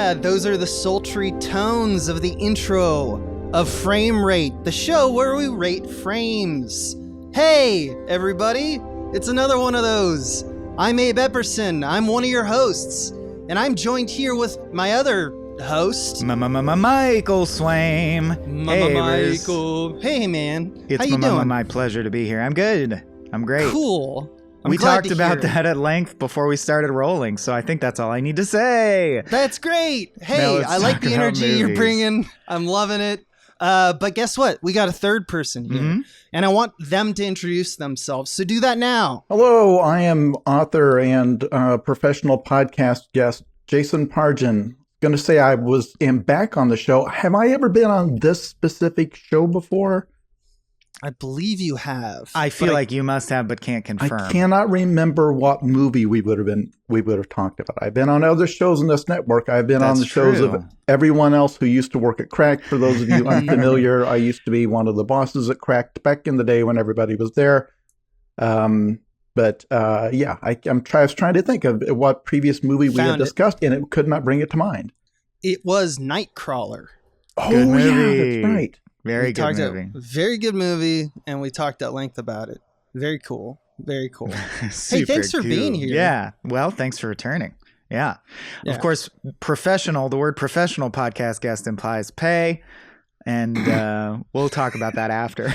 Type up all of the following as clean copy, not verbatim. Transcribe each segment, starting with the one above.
Yeah, those are the sultry tones of the intro of Frame Rate, the show where we rate frames. Hey, everybody, it's another one of those. I'm Abe Epperson, I'm one of your hosts, and I'm joined here with my other host, Michael Swaim. Hey, Michael. Hey, man. It's how you doing? My pleasure to be here. I'm good. I'm great. Cool. We talked about that at length before we started rolling, so I think that's all I need to say. That's great. Hey, I like the energy you're bringing. I'm loving it. But guess what? We got a third person here, and I want them to introduce themselves. So do that now. Hello, I am author and professional podcast guest Jason Pargin. Going to say am back on the show. Have I ever been on this specific show before? I believe you have. I feel like you must have, but can't confirm. I cannot remember what movie we would have talked about. I've been on other shows in this network. I've been on the shows of everyone else who used to work at Cracked. For those of you unfamiliar, I used to be one of the bosses at Cracked back in the day when everybody was there. I was trying to think of what previous movie we had discussed, and it could not bring it to mind. It was Nightcrawler. Oh, yeah, that's right. Very good movie. Very good movie, and we talked at length about it. Very cool. Very cool. Hey, thanks for being here. Yeah. Well, thanks for returning. Yeah. Of course, the word professional podcast guest implies pay, and we'll talk about that after.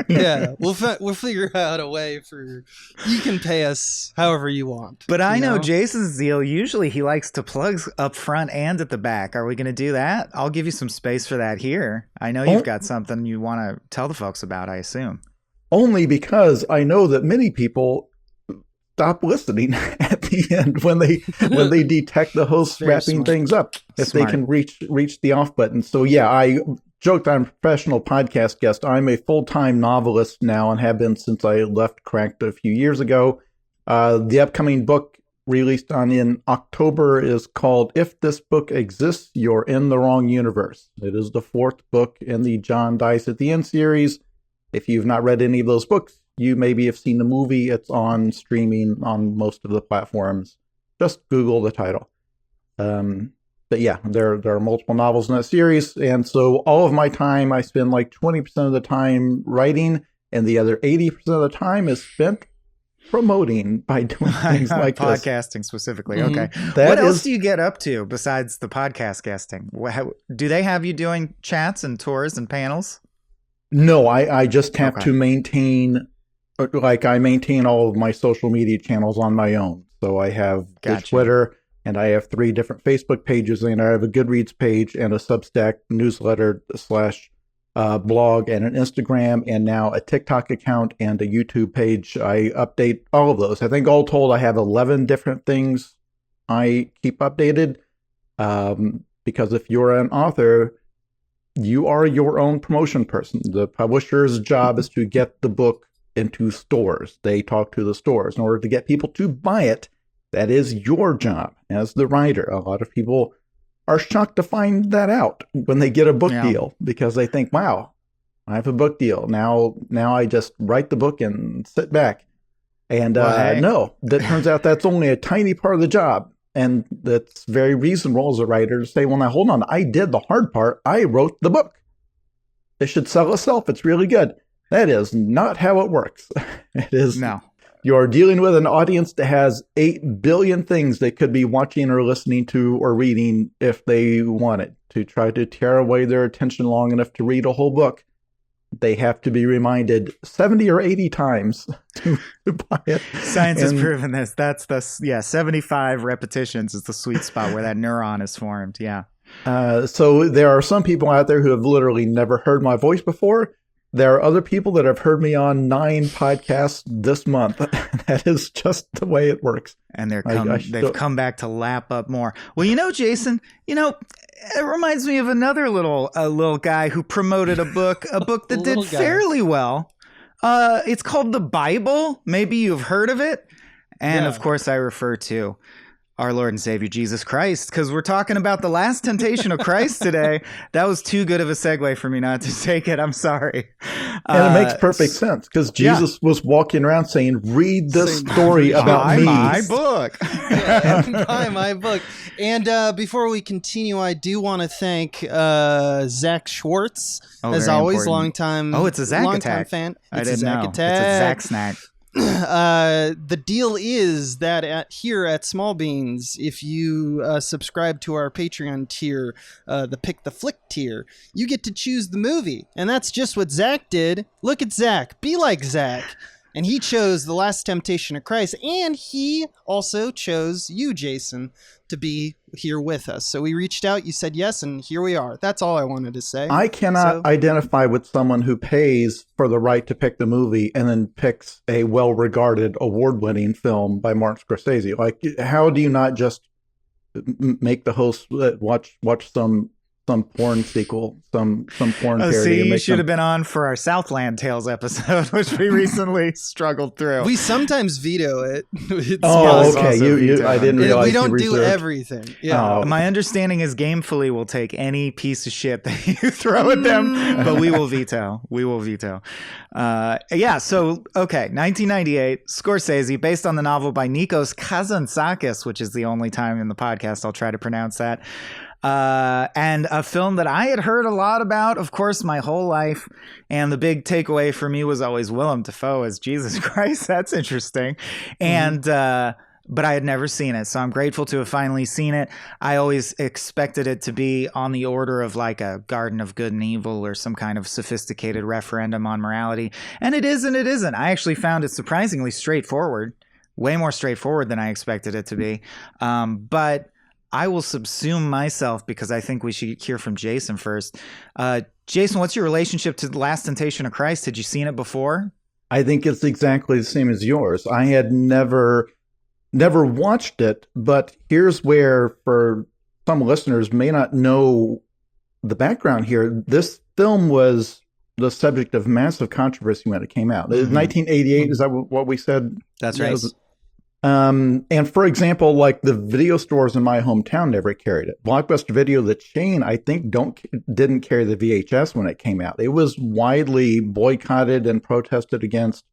Yeah, we'll figure out a way for you can pay us however you want. But I know Jason's deal. Usually he likes to plug up front and at the back. Are we going to do that? I'll give you some space for that here. I know you've got something you want to tell the folks about, I assume. Only because I know that many people stop listening at the end when they detect the host wrapping things up. If they can reach the off button. So yeah, I joked I'm a professional podcast guest. I'm a full-time novelist now and have been since I left Cracked a few years ago. The upcoming book released in October is called If This Book Exists, You're in the Wrong Universe. It is the fourth book in the John Dies at the End series. If you've not read any of those books, you maybe have seen the movie. It's on streaming on most of the platforms. Just Google the title. But yeah, there are multiple novels in that series. And so all of my time, I spend like 20% of the time writing, and the other 80% of the time is spent promoting by doing things like podcasting specifically. Mm-hmm. Okay. What else do you get up to besides the podcast guesting? Do they have you doing chats and tours and panels? No, I just have to maintain, I maintain all of my social media channels on my own. So I have the Twitter, and I have 3 different Facebook pages, and I have a Goodreads page and a Substack newsletter / blog and an Instagram, and now a TikTok account and a YouTube page. I update all of those. I think all told, I have 11 different things I keep updated. Because if you're an author, you are your own promotion person. The publisher's job is to get the book into stores. They talk to the stores in order to get people to buy it. That is your job as the writer. A lot of people are shocked to find that out when they get a book deal, because they think, wow, I have a book deal. Now I just write the book and sit back. And no, that turns out that's only a tiny part of the job. And that's very reasonable as a writer to say, well, now hold on, I did the hard part. I wrote the book. It should sell itself. It's really good. That is not how it works. It is. No. You're dealing with an audience that has 8 billion things they could be watching or listening to or reading if they wanted to try to tear away their attention long enough to read a whole book. They have to be reminded 70 or 80 times to buy it. Science has proven this. That's 75 repetitions is the sweet spot where that neuron is formed. Yeah. So there are some people out there who have literally never heard my voice before. There are other people that have heard me on 9 podcasts this month. That is just the way it works. And they've come back to lap up more. Well, Jason, it reminds me of another little guy who promoted a book that did fairly well. It's called The Bible. Maybe you've heard of it. And of course, I refer to our Lord and Savior Jesus Christ, because we're talking about the last temptation of Christ today. That was too good of a segue for me not to take it. I'm sorry. And it makes perfect sense because Jesus was walking around saying, read this story about me. My book. Buy my book. And before we continue, I do want to thank Zach Schwartz, as always, longtime. Oh, it's a Zach longtime attack. fan. I didn't know. It's a Zach snack. The deal is that here at Small Beans, if you subscribe to our Patreon tier, the Pick the Flick tier, you get to choose the movie. And that's just what Zach did. Look at Zach. Be like Zach. And he chose The Last Temptation of Christ. And he also chose you, Jason, to be here with us. So we reached out, you said yes, and here we are. That's all I wanted to say. I cannot identify with someone who pays for the right to pick the movie and then picks a well-regarded, award-winning film by Martin Scorsese. Like, how do you not just make the host watch some porn sequel, some porn parody? See, you should have been on for our Southland Tales episode, which we recently struggled through. We sometimes veto it. Okay. I didn't realize we don't do everything. Yeah. My understanding is Gamefully will take any piece of shit that you throw at them, but we will veto. So, 1998, Scorsese, based on the novel by Nikos Kazantzakis, which is the only time in the podcast I'll try to pronounce that. And a film that I had heard a lot about, of course, my whole life. And the big takeaway for me was always Willem Dafoe as Jesus Christ. That's interesting. And, but I had never seen it. So I'm grateful to have finally seen it. I always expected it to be on the order of like a Garden of Good and Evil or some kind of sophisticated referendum on morality. And it is and it isn't. I actually found it surprisingly straightforward, way more straightforward than I expected it to be. But I will subsume myself because I think we should hear from Jason first. Jason, what's your relationship to The Last Temptation of Christ? Had you seen it before? I think it's exactly the same as yours. I had never watched it, but here's where, for some listeners may not know the background here, this film was the subject of massive controversy when it came out. 1988, is that what we said? That's right. And for example, like the video stores in my hometown never carried it. Blockbuster Video, the chain, I think didn't carry the VHS when it came out. It was widely boycotted and protested against.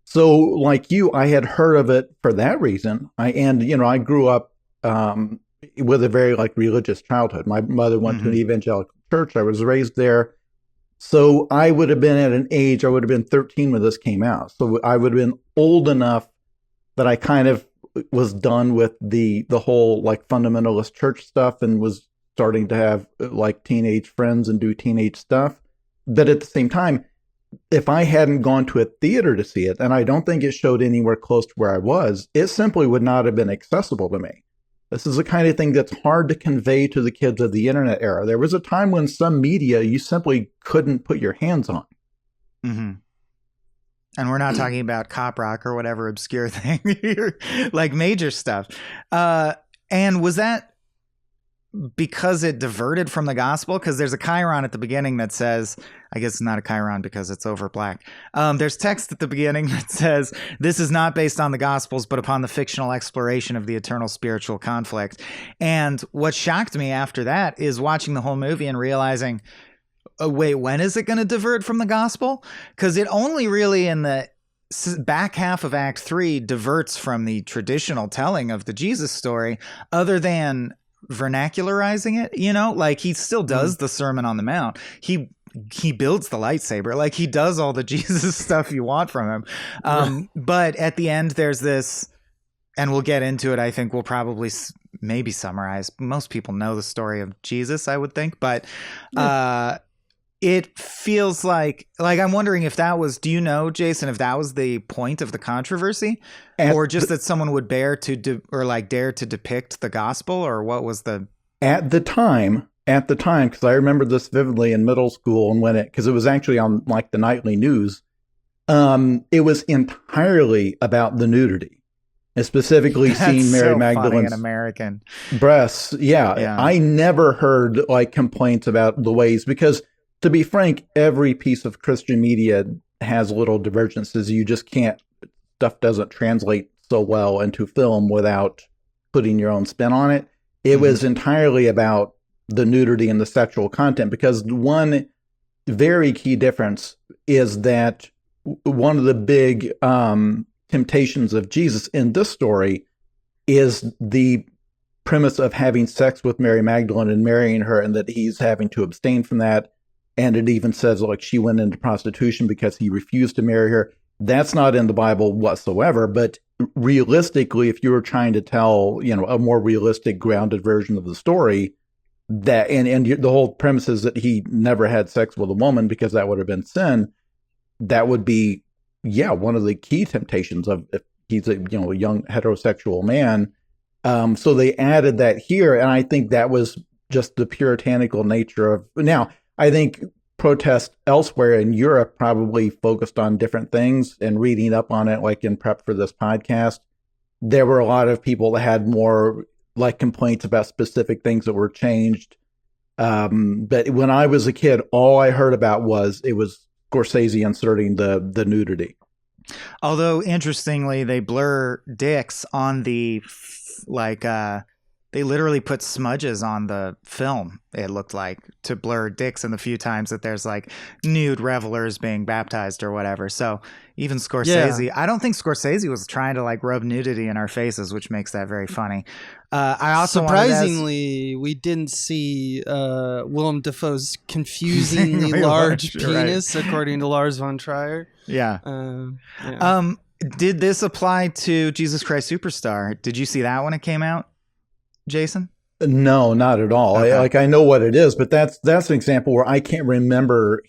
So like you, I had heard of it for that reason. I grew up with a very religious childhood. My mother went to an evangelical church. I was raised there. So I would have been at an age, I would have been 13 when this came out. So I would have been old enough that I kind of was done with the whole fundamentalist church stuff and was starting to have teenage friends and do teenage stuff. But at the same time, if I hadn't gone to a theater to see it, and I don't think it showed anywhere close to where I was, it simply would not have been accessible to me. This is the kind of thing that's hard to convey to the kids of the internet era. There was a time when some media you simply couldn't put your hands on. Mm-hmm. And we're not talking about cop rock or whatever obscure thing here, like major stuff. And was that because it diverted from the gospel? Because there's a chyron at the beginning that says, I guess it's not a chyron because it's over black. There's text at the beginning that says, this is not based on the gospels, but upon the fictional exploration of the eternal spiritual conflict. And what shocked me after that is watching the whole movie and realizing, wait, when is it going to divert from the gospel? Because it only really in the back half of Act 3 diverts from the traditional telling of the Jesus story, other than vernacularizing it, he still does the Sermon on the Mount. He builds the lightsaber, he does all the Jesus stuff you want from him. But at the end, there's this, and we'll get into it. I think we'll probably maybe summarize. Most people know the story of Jesus, I would think, but it feels like I'm wondering if that was, do you know, Jason, if that was the point of the controversy, or just that someone would dare to depict the gospel, or what was the... At the time, because I remember this vividly in middle school, and because it was actually on the nightly news, it was entirely about the nudity. And specifically seeing Mary Magdalene's American breasts. Yeah. I never heard complaints about the ways, because to be frank, every piece of Christian media has little divergences. You just can't, stuff doesn't translate so well into film without putting your own spin on it. It was entirely about the nudity and the sexual content, because one, very key difference is that one of the big temptations of Jesus in this story is the premise of having sex with Mary Magdalene and marrying her, and that he's having to abstain from that. And it even says like she went into prostitution because he refused to marry her. That's not in the Bible whatsoever. But realistically, if you were trying to tell, a more realistic, grounded version of the story, that and the whole premise is that he never had sex with a woman because that would have been sin. That would be, one of the key temptations of if he's a young heterosexual man. So they added that here, and I think that was just the puritanical nature of. Now, I think protests elsewhere in Europe probably focused on different things, and reading up on it, like in prep for this podcast, there were a lot of people that had more like complaints about specific things that were changed. But when I was a kid, all I heard about was Scorsese inserting the nudity. Although interestingly, they blur dicks on the they literally put smudges on the film, it looked like, to blur dicks in the few times that there's like nude revelers being baptized or whatever. So even Scorsese, I don't think Scorsese was trying to like rub nudity in our faces, which makes that very funny. I also surprisingly, we didn't see Willem Dafoe's confusingly large penis, right, according to Lars von Trier. Yeah. Did this apply to Jesus Christ Superstar? Did you see that when it came out, Jason? No, not at all. Okay. I know what it is, but that's an example where I can't remember.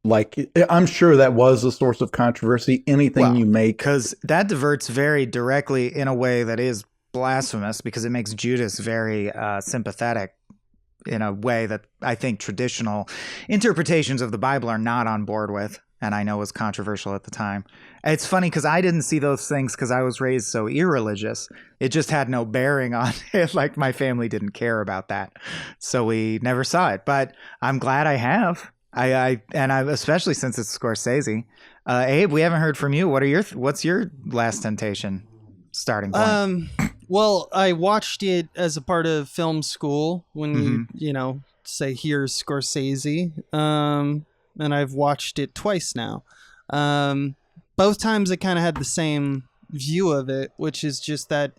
Like, I'm sure that was a source of controversy. Anything you make, because that diverts very directly in a way that is blasphemous, because it makes Judas very sympathetic in a way that I think traditional interpretations of the Bible are not on board with, and I know was controversial at the time. It's funny because I didn't see those things because I was raised so irreligious. It just had no bearing on it. Like, my family didn't care about that, so we never saw it. But I'm glad I have. I especially since it's Scorsese. Abe, we haven't heard from you. What's your Last Temptation starting point? Well, I watched it as a part of film school when you say here's Scorsese. And I've watched it twice now. Both times I kind of had the same view of it, which is just that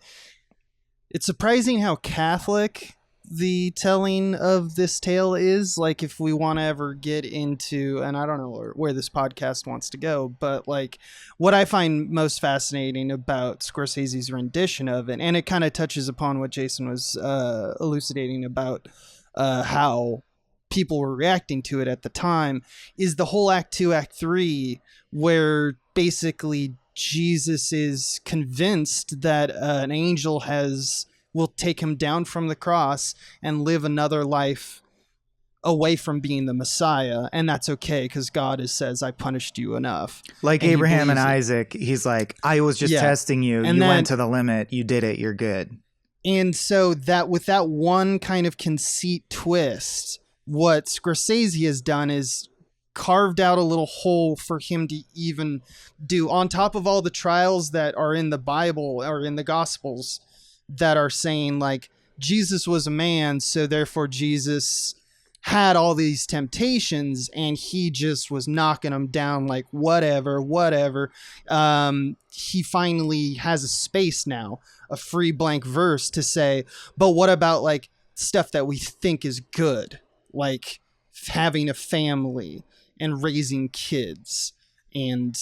it's surprising how Catholic the telling of this tale is. Like, if we want to ever get into, and I don't know where this podcast wants to go, but like what I find most fascinating about Scorsese's rendition of it, and it kind of touches upon what Jason was elucidating about how people were reacting to it at the time, is the whole Act 2, Act 3, where basically Jesus is convinced that an angel will take him down from the cross and live another life away from being the Messiah, and that's okay because God says, I punished you enough. Like Abraham and Isaac, he's like, I was just testing you. And you went to the limit. You did it. You're good. And so that with that one kind of conceit twist, what Scorsese has done is carved out a little hole for him to even do, on top of all the trials that are in the Bible or in the Gospels that are saying like Jesus was a man, so therefore Jesus had all these temptations and he just was knocking them down like whatever. He finally has a space now, a free blank verse to say, but what about like stuff that we think is good, like having a family and raising kids and,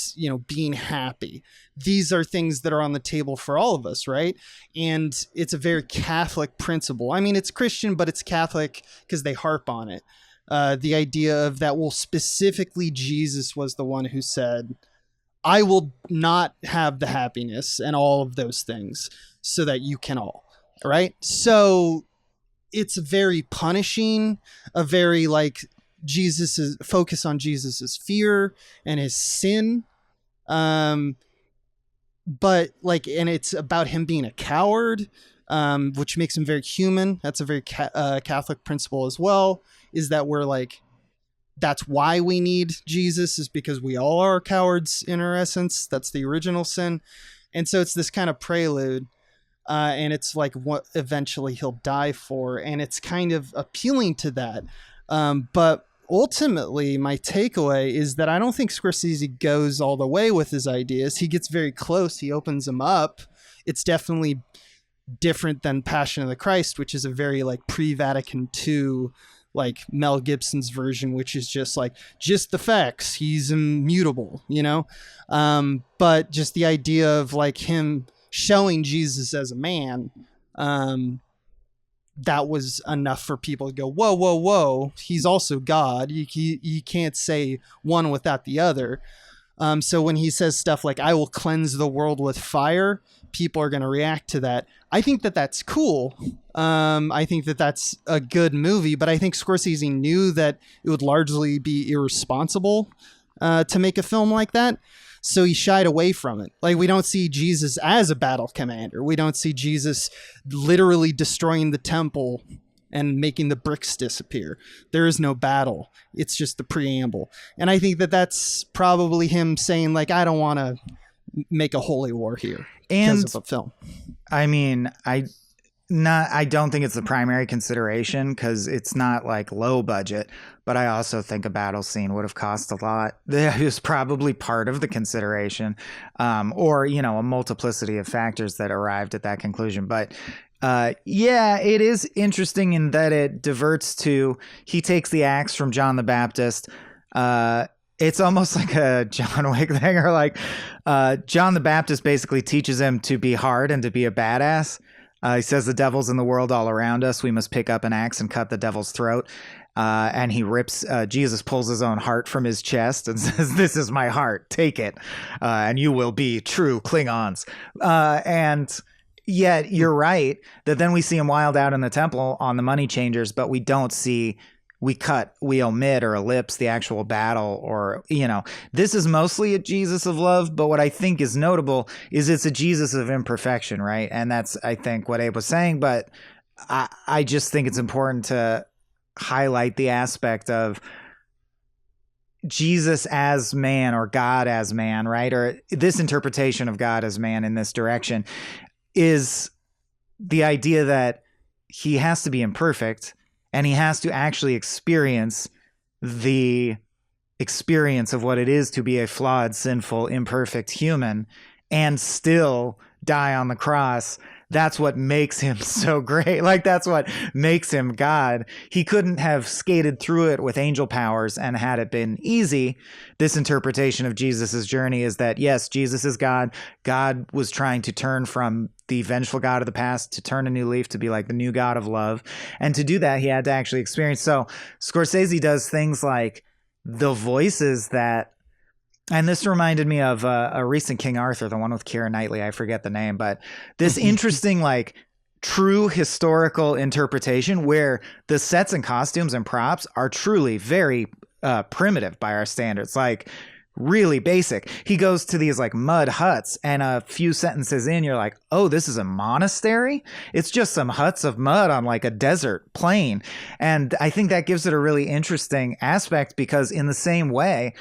being happy. These are things that are on the table for all of us, right? And it's a very Catholic principle. I mean, it's Christian, but it's Catholic because they harp on it. The idea of that, well, specifically Jesus was the one who said, I will not have the happiness and all of those things so that you can all, right? So it's very punishing, a very like Jesus's focus on Jesus's fear and his sin. But like, and it's about him being a coward, which makes him very human. That's a very Catholic principle as well, is that we're like, that's why we need Jesus, is because we all are cowards in our essence. That's the original sin. And so it's this kind of prelude. And it's like what eventually he'll die for. And it's kind of appealing to that. But ultimately, my takeaway is that I don't think Scorsese goes all the way with his ideas. He gets very close. He opens them up. It's definitely different than Passion of the Christ, which is a very like pre-Vatican II, like Mel Gibson's version, which is just the facts. He's immutable, you know? But just the idea of like him showing Jesus as a man, that was enough for people to go, whoa, whoa, whoa. He's also God. You can't say one without the other. So when he says stuff like, I will cleanse the world with fire, people are going to react to that. I think that that's cool. I think that that's a good movie, but I think Scorsese knew that it would largely be irresponsible to make a film like that. So he shied away from it. Like, we don't see Jesus as a battle commander. We don't see Jesus literally destroying the temple and making the bricks disappear. There is no battle. It's just the preamble. And I think that that's probably him saying, like, I don't want to make a holy war here because of a film. I mean, I don't think it's the primary consideration because it's not like low budget, but I also think a battle scene would have cost a lot. That is probably part of the consideration, or, you know, a multiplicity of factors that arrived at that conclusion. But yeah, it is interesting in that it diverts to, he takes the axe from John the Baptist. It's almost like a John Wick thing, or like John the Baptist basically teaches him to be hard and to be a badass. He says, the devil's in the world all around us. We must pick up an axe and cut the devil's throat. And he rips, Jesus pulls his own heart from his chest and says, this is my heart, take it. And you will be true Klingons. And yet you're right that then we see him wild out in the temple on the money changers, but we don't see, we omit or ellipse the actual battle, or, you know, this is mostly a Jesus of love, but what I think is notable is it's a Jesus of imperfection, right? And that's, I think, what Abe was saying, but I just think it's important to highlight the aspect of Jesus as man, or God as man, right? Or this interpretation of God as man in this direction is the idea that he has to be imperfect, and he has to actually experience the experience of what it is to be a flawed, sinful, imperfect human and still die on the cross. That's what makes him so great. Like, that's what makes him God. He couldn't have skated through it with angel powers and had it been easy. This interpretation of Jesus's journey is that, yes, Jesus is God. God was trying to turn from the vengeful God of the past to turn a new leaf, to be like the new God of love. And to do that, he had to actually experience. So Scorsese does things like the voices that, and this reminded me of a recent King Arthur, the one with Keira Knightley. I forget the name, but this interesting, like, true historical interpretation where the sets and costumes and props are truly very primitive by our standards, like really basic. He goes to these like mud huts, and a few sentences in, you're like, oh, this is a monastery? It's just some huts of mud on like a desert plain. And I think that gives it a really interesting aspect, because in the same way,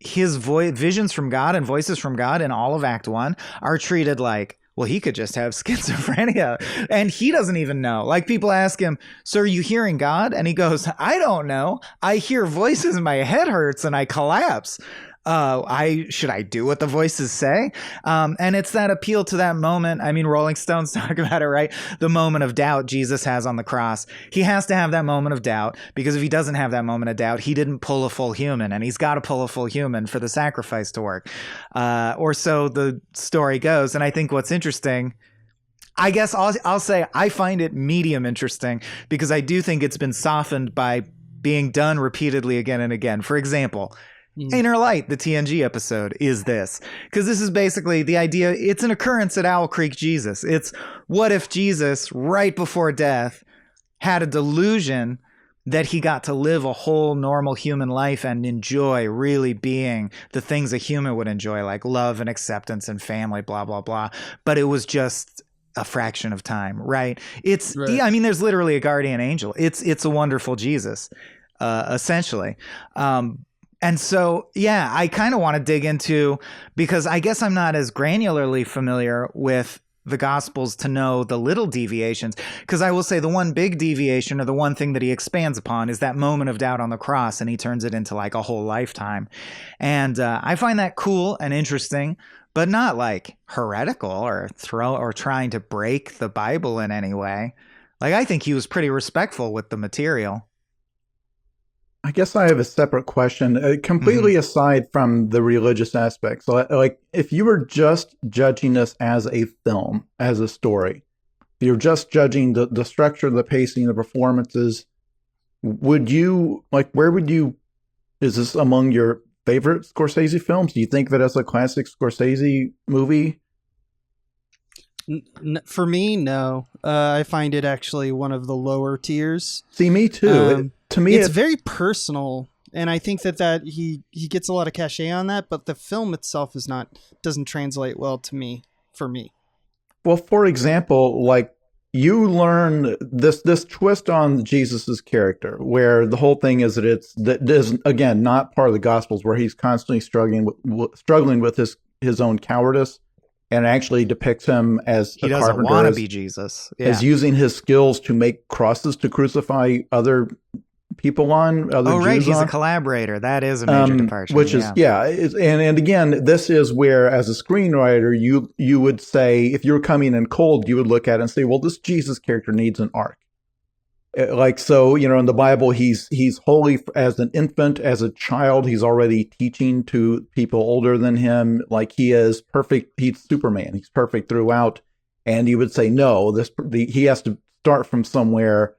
his visions from God and voices from God in all of Act 1 are treated like, well, he could just have schizophrenia and he doesn't even know. Like, people ask him, so are you hearing God? And he goes, I don't know. I hear voices, my head hurts and I collapse. Should I do what the voices say? And it's that appeal to that moment. I mean, Rolling Stones talk about it, right? The moment of doubt Jesus has on the cross. He has to have that moment of doubt, because if he doesn't have that moment of doubt, he didn't pull a full human, and he's got to pull a full human for the sacrifice to work. Or so the story goes. And I think what's interesting, I guess I'll say I find it medium interesting, because I do think it's been softened by being done repeatedly again and again. For example, Inner Light, the TNG episode, is this. Because this is basically the idea, it's an occurrence at Owl Creek Jesus. It's, what if Jesus, right before death, had a delusion that he got to live a whole normal human life and enjoy really being the things a human would enjoy, like love and acceptance and family, blah, blah, blah. But it was just a fraction of time, right? It's, right. I mean, there's literally a guardian angel. It's a wonderful Jesus, essentially. And so, yeah, I kind of want to dig into, because I guess I'm not as granularly familiar with the Gospels to know the little deviations. Because I will say the one big deviation, or the one thing that he expands upon, is that moment of doubt on the cross, and he turns it into like a whole lifetime. And I find that cool and interesting, but not like heretical or trying to break the Bible in any way. Like, I think he was pretty respectful with the material. I guess I have a separate question, completely aside from the religious aspects. Like, if you were just judging this as a film, as a story, if you're just judging the structure, the pacing, the performances, would you, like, is this among your favorite Scorsese films? Do you think that it's a classic Scorsese movie? For me, no. I find it actually one of the lower tiers. See, me too. To me, it's very personal, and I think that he gets a lot of cachet on that, but the film itself doesn't translate well to me. For me, well, for example, like, you learn this twist on Jesus's character, where the whole thing is that that is, again, not part of the Gospels, where he's constantly struggling with his own cowardice, and actually depicts him as he doesn't want to be Jesus, as using his skills to make crosses to crucify other people on. He's a collaborator. That is a major departure. Which is, and again, this is where, as a screenwriter, you would say, if you're coming in cold, you would look at it and say, well, this Jesus character needs an arc. Like, so, in the Bible, he's holy as an infant, as a child. He's already teaching to people older than him. Like, he is perfect. He's Superman. He's perfect throughout. And you would say, no, he has to start from somewhere,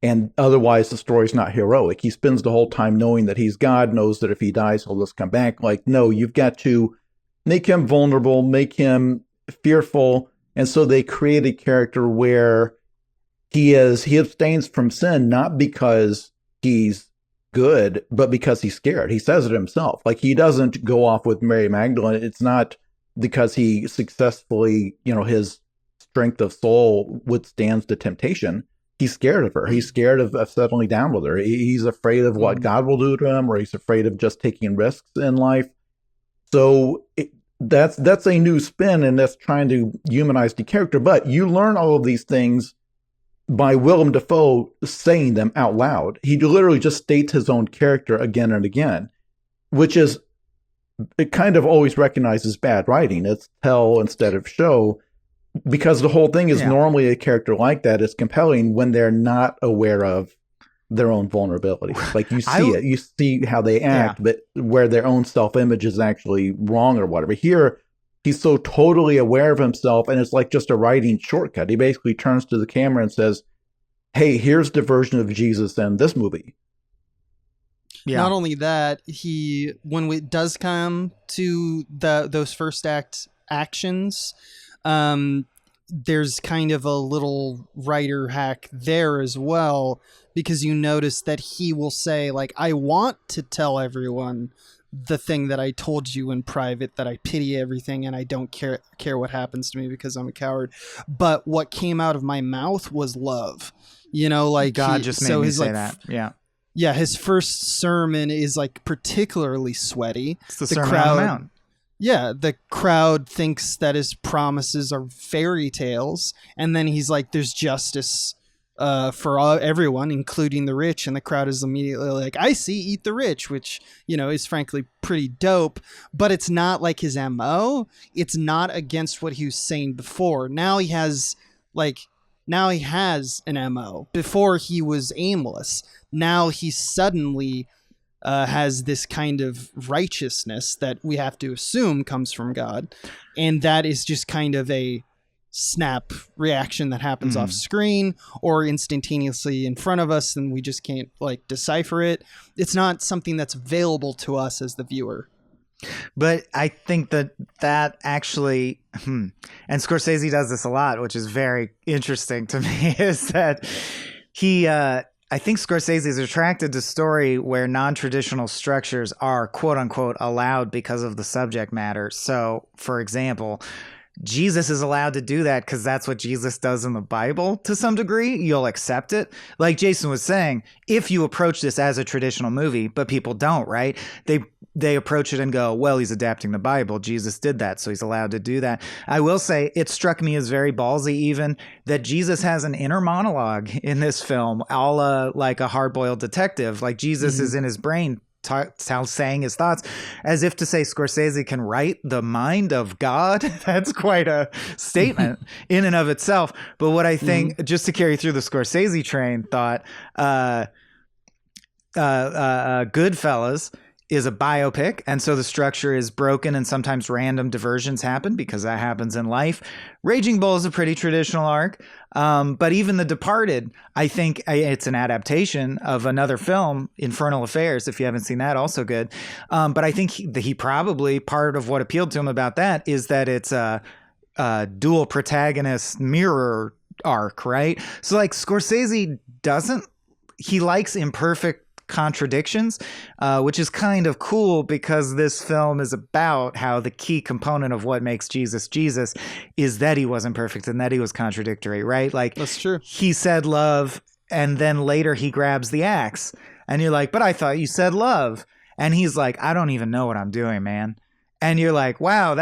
and otherwise the story's not heroic. He spends the whole time knowing that he's God, knows that if he dies, he'll just come back. Like, no, you've got to make him vulnerable, make him fearful. And so they create a character where he abstains from sin, not because he's good, but because he's scared. He says it himself. Like, he doesn't go off with Mary Magdalene. It's not because he successfully, his strength of soul withstands the temptation. He's scared of her. He's scared of settling down with her. He's afraid of what God will do to him, or he's afraid of just taking risks in life. So that's a new spin, and that's trying to humanize the character. But you learn all of these things by Willem Dafoe saying them out loud. He literally just states his own character again and again, which is, it kind of always recognizes bad writing. It's tell instead of show. Because the whole thing is normally a character like that is compelling when they're not aware of their own vulnerability. Like, you see you see how they act, but where their own self-image is actually wrong or whatever. Here, he's so totally aware of himself, and it's like just a writing shortcut. He basically turns to the camera and says, hey, here's the version of Jesus in this movie. Yeah. Not only that, when it does come to those first act actions, there's kind of a little writer hack there as well, because you notice that he will say, like, I want to tell everyone the thing that I told you in private, that I pity everything and I don't care what happens to me because I'm a coward. But what came out of my mouth was love. Like, God just made me say that. Yeah. Yeah, his first sermon is like particularly sweaty. It's the Sermon on the Mount. Yeah, the crowd thinks that his promises are fairy tales, and then he's like, there's justice for everyone, including the rich, and the crowd is immediately like, I see, eat the rich, which, is frankly pretty dope, but it's not like his MO. It's not against what he was saying before. Now he has an MO. Before, he was aimless. Now he suddenly has this kind of righteousness that we have to assume comes from God. And that is just kind of a snap reaction that happens off screen or instantaneously in front of us, and we just can't decipher it. It's not something that's available to us as the viewer. But I think that actually, and Scorsese does this a lot, which is very interesting to me, is that I think Scorsese is attracted to story where non-traditional structures are quote unquote allowed because of the subject matter. So, for example, Jesus is allowed to do that because that's what Jesus does in the Bible to some degree. You'll accept it. Like Jason was saying, if you approach this as a traditional movie, but people don't, right? They they approach it and go, well, he's adapting the Bible. Jesus did that, so he's allowed to do that. I will say it struck me as very ballsy even that Jesus has an inner monologue in this film, a la like a hard-boiled detective. Like Jesus is in his brain saying his thoughts as if to say Scorsese can write the mind of God. That's quite a statement in and of itself. But what I think, just to carry through the Scorsese train thought, Goodfellas is a biopic, and so the structure is broken and sometimes random diversions happen because that happens in life. Raging Bull is a pretty traditional arc, but even The Departed, I think it's an adaptation of another film, Infernal Affairs, if you haven't seen that, also good. But I think he probably, part of what appealed to him about that is that it's a dual protagonist mirror arc, right? So like Scorsese he likes imperfect contradictions, which is kind of cool because this film is about how the key component of what makes Jesus is that he wasn't perfect and that he was contradictory, right? Like, that's true. He said love, and then later he grabs the axe, and you're like, but I thought you said love. And he's like, I don't even know what I'm doing, man. And you're like, wow,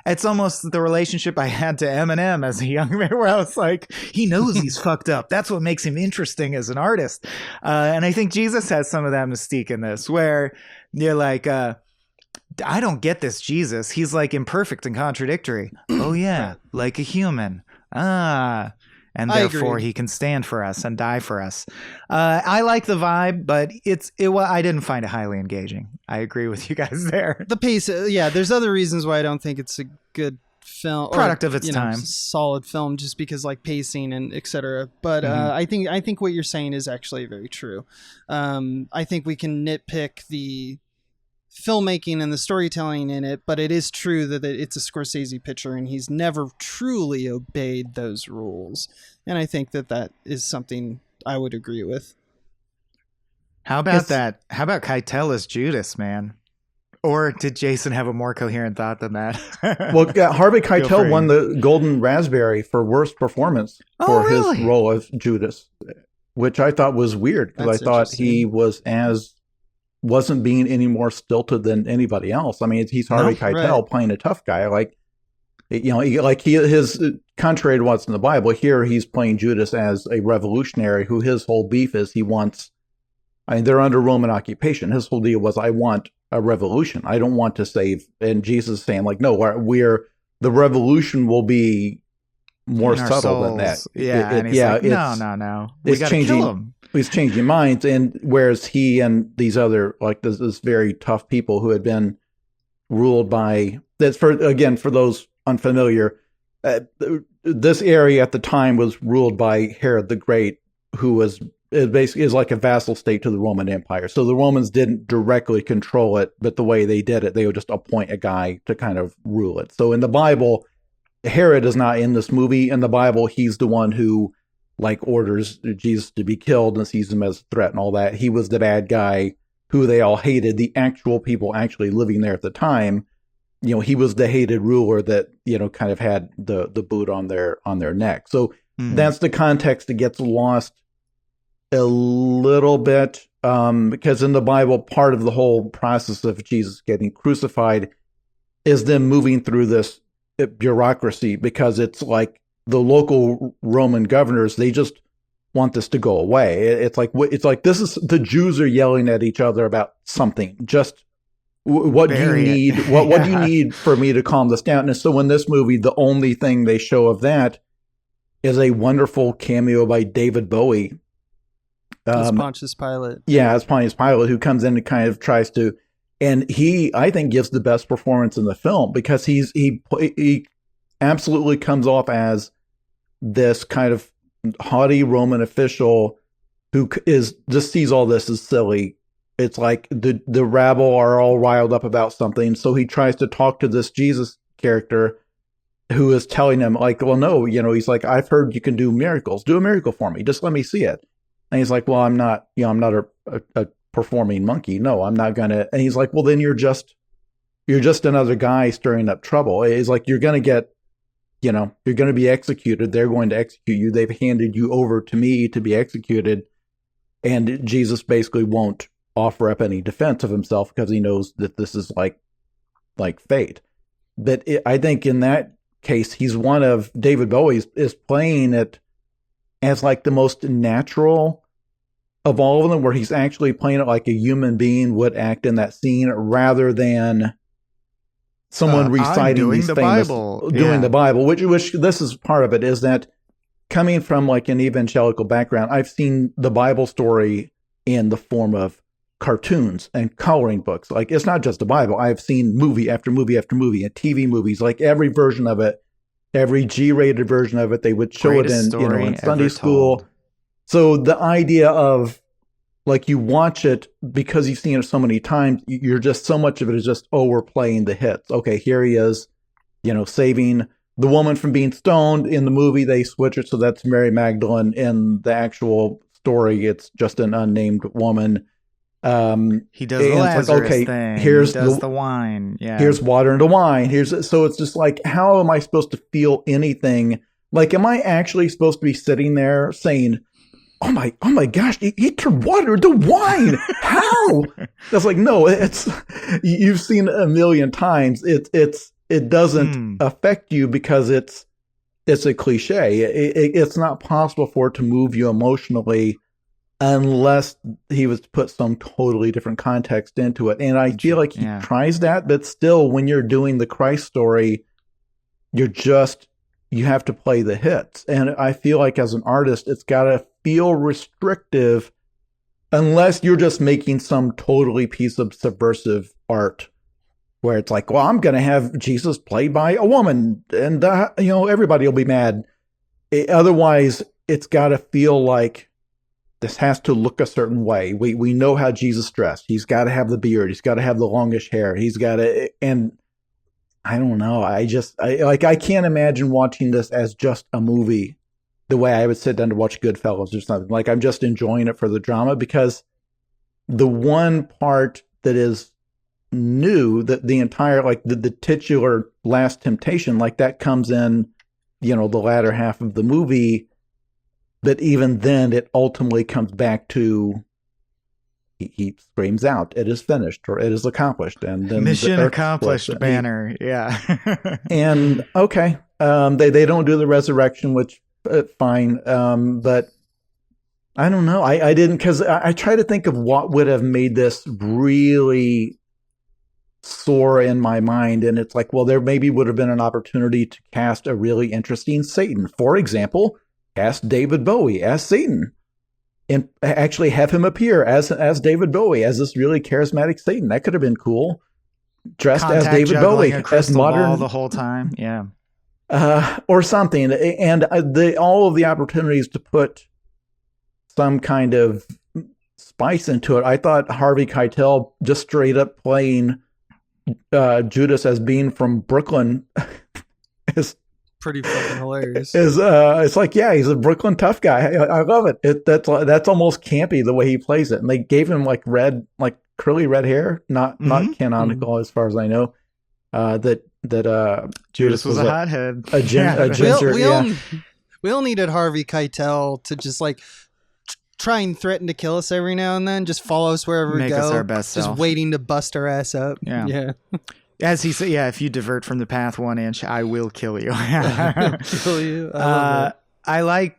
it's almost the relationship I had to Eminem as a young man, where I was like, he knows he's fucked up. That's what makes him interesting as an artist. And I think Jesus has some of that mystique in this, where you're like, I don't get this Jesus. He's like imperfect and contradictory. Oh yeah, like a human. And therefore he can stand for us and die for us. I like the vibe, but I didn't find it highly engaging. I agree with you guys there. The pace, there's other reasons why I don't think it's a good film, product of its time, solid film, just because like pacing and etc. But I think what you're saying is actually very true. I think we can nitpick the filmmaking and the storytelling in it, but it is true that it's a Scorsese picture and he's never truly obeyed those rules. And I think that is something I would agree with. How about that? How about Keitel as Judas, man? Or did Jason have a more coherent thought than that? Well, Harvey Keitel won the Golden Raspberry for worst performance for his role as Judas, which I thought was weird because I thought he wasn't being any more stilted than anybody else. I mean, he's Harvey Keitel playing a tough guy. Like, his contrary to what's in the Bible, here he's playing Judas as a revolutionary who his whole beef is they're under Roman occupation. His whole deal was, I want a revolution. I don't want to save. And Jesus is saying, like, no, the revolution will be more subtle than that. Yeah, and he's like, no. We got to kill him. He's changing minds, and whereas he and these other this very tough people who had been ruled by for those unfamiliar, this area at the time was ruled by Herod the Great, who is like a vassal state to the Roman Empire. So the Romans didn't directly control it, but the way they did it, they would just appoint a guy to kind of rule it. So in the Bible, Herod is not in this movie. In the Bible, he's the one who orders Jesus to be killed and sees him as a threat and all that. He was the bad guy who they all hated. The actual people actually living there at the time, he was the hated ruler that, kind of had the boot on their neck. So that's the context that gets lost a little bit, because in the Bible, part of the whole process of Jesus getting crucified is them moving through this bureaucracy, because it's like the local Roman governors, they just want this to go away. It's like this is the Jews are yelling at each other about something. Just what do you need? What do you need for me to calm this down? And so in this movie, the only thing they show of that is a wonderful cameo by David Bowie. As Pontius Pilate. Yeah, as Pontius Pilate, who comes in and kind of tries to, and he, I think, gives the best performance in the film, because he absolutely comes off as this kind of haughty Roman official who just sees all this as silly. It's like the rabble are all riled up about something, so he tries to talk to this Jesus character who is telling him, like, well, no, he's like, I've heard you can do miracles. Do a miracle for me. Just let me see it. And he's like, well, I'm not a performing monkey. No, I'm not gonna. And he's like, well, then you're just another guy stirring up trouble. He's like, you're gonna get, you're going to be executed. They're going to execute you. They've handed you over to me to be executed. And Jesus basically won't offer up any defense of himself because he knows that this is like fate. But I think in that case, he's one of David Bowie is playing it as like the most natural of all of them, where he's actually playing it like a human being would act in that scene, rather than someone reciting these famous Bible. Doing the Bible. Which this is part of it, is that coming from like an evangelical background, I've seen the Bible story in the form of cartoons and coloring books. Like, it's not just the Bible. I've seen movie after movie after movie and TV movies, like every version of it, every G-rated version of it, they would show it in, in Sunday school. So the idea of like, you watch it because you've seen it so many times, you're just, so much of it is just, oh, we're playing the hits. Okay, here he is, saving the woman from being stoned. In the movie, they switch it so that's Mary Magdalene. In the actual story, it's just an unnamed woman. He does the Lazarus thing. Here's he does the wine. Yeah. Here's water into wine. So it's just like, how am I supposed to feel anything? Like, am I actually supposed to be sitting there saying, oh my gosh, he turned water into wine? How? That's like, no, it's, you've seen it a million times. It doesn't affect you because it's a cliche. It's not possible for it to move you emotionally unless he was to put some totally different context into it. And I feel like he tries that, but still, when you're doing the Christ story, you have to play the hits. And I feel like as an artist, it's got to feel restrictive unless you're just making some totally piece of subversive art where it's like, well, I'm going to have Jesus played by a woman and, everybody will be mad. Otherwise, it's got to feel like this has to look a certain way. We know how Jesus dressed. He's got to have the beard. He's got to have the longish hair. He's got to, and I don't know. I can't imagine watching this as just a movie the way I would sit down to watch Goodfellas or something. Like, I'm just enjoying it for the drama, because the one part that is new, that the entire, like the titular Last Temptation, like that comes in, the latter half of the movie. But even then, it ultimately comes back to he screams out, "It is finished," or "It is accomplished," and then mission accomplished banner. Yeah. And okay, they don't do the resurrection, which fine, but I don't know. I didn't, because I try to think of what would have made this really soar in my mind, and it's like, well, there maybe would have been an opportunity to cast a really interesting Satan, for example. Cast David Bowie as Satan, and actually have him appear as David Bowie, as this really charismatic Satan. That could have been cool. Dressed as David Bowie, as modern the whole time, yeah, or something. And all of the opportunities to put some kind of spice into it. I thought Harvey Keitel just straight up playing Judas as being from Brooklyn is pretty fucking hilarious. It's like, yeah, he's a Brooklyn tough guy. I love it. That's almost campy the way he plays it. And they gave him like curly red hair, not canonical as far as I know. That Judas was a hothead, a ginger. We all needed Harvey Keitel to just like try and threaten to kill us every now and then. Just follow us wherever we go. Make us our best just self. Waiting to bust our ass up. Yeah. As he said, if you divert from the path 1 inch, I will kill you. Kill you. I like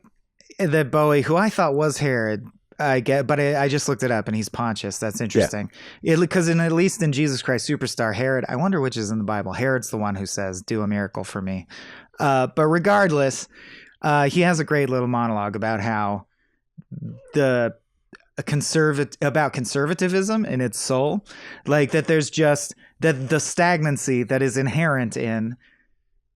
that Bowie, who I thought was Herod, but I just looked it up and he's Pontius. That's interesting. Because at least in Jesus Christ Superstar, Herod, I wonder which is in the Bible. Herod's the one who says, "Do a miracle for me." But regardless, he has a great little monologue about how about conservatism in its soul, like that there's just that the stagnancy that is inherent in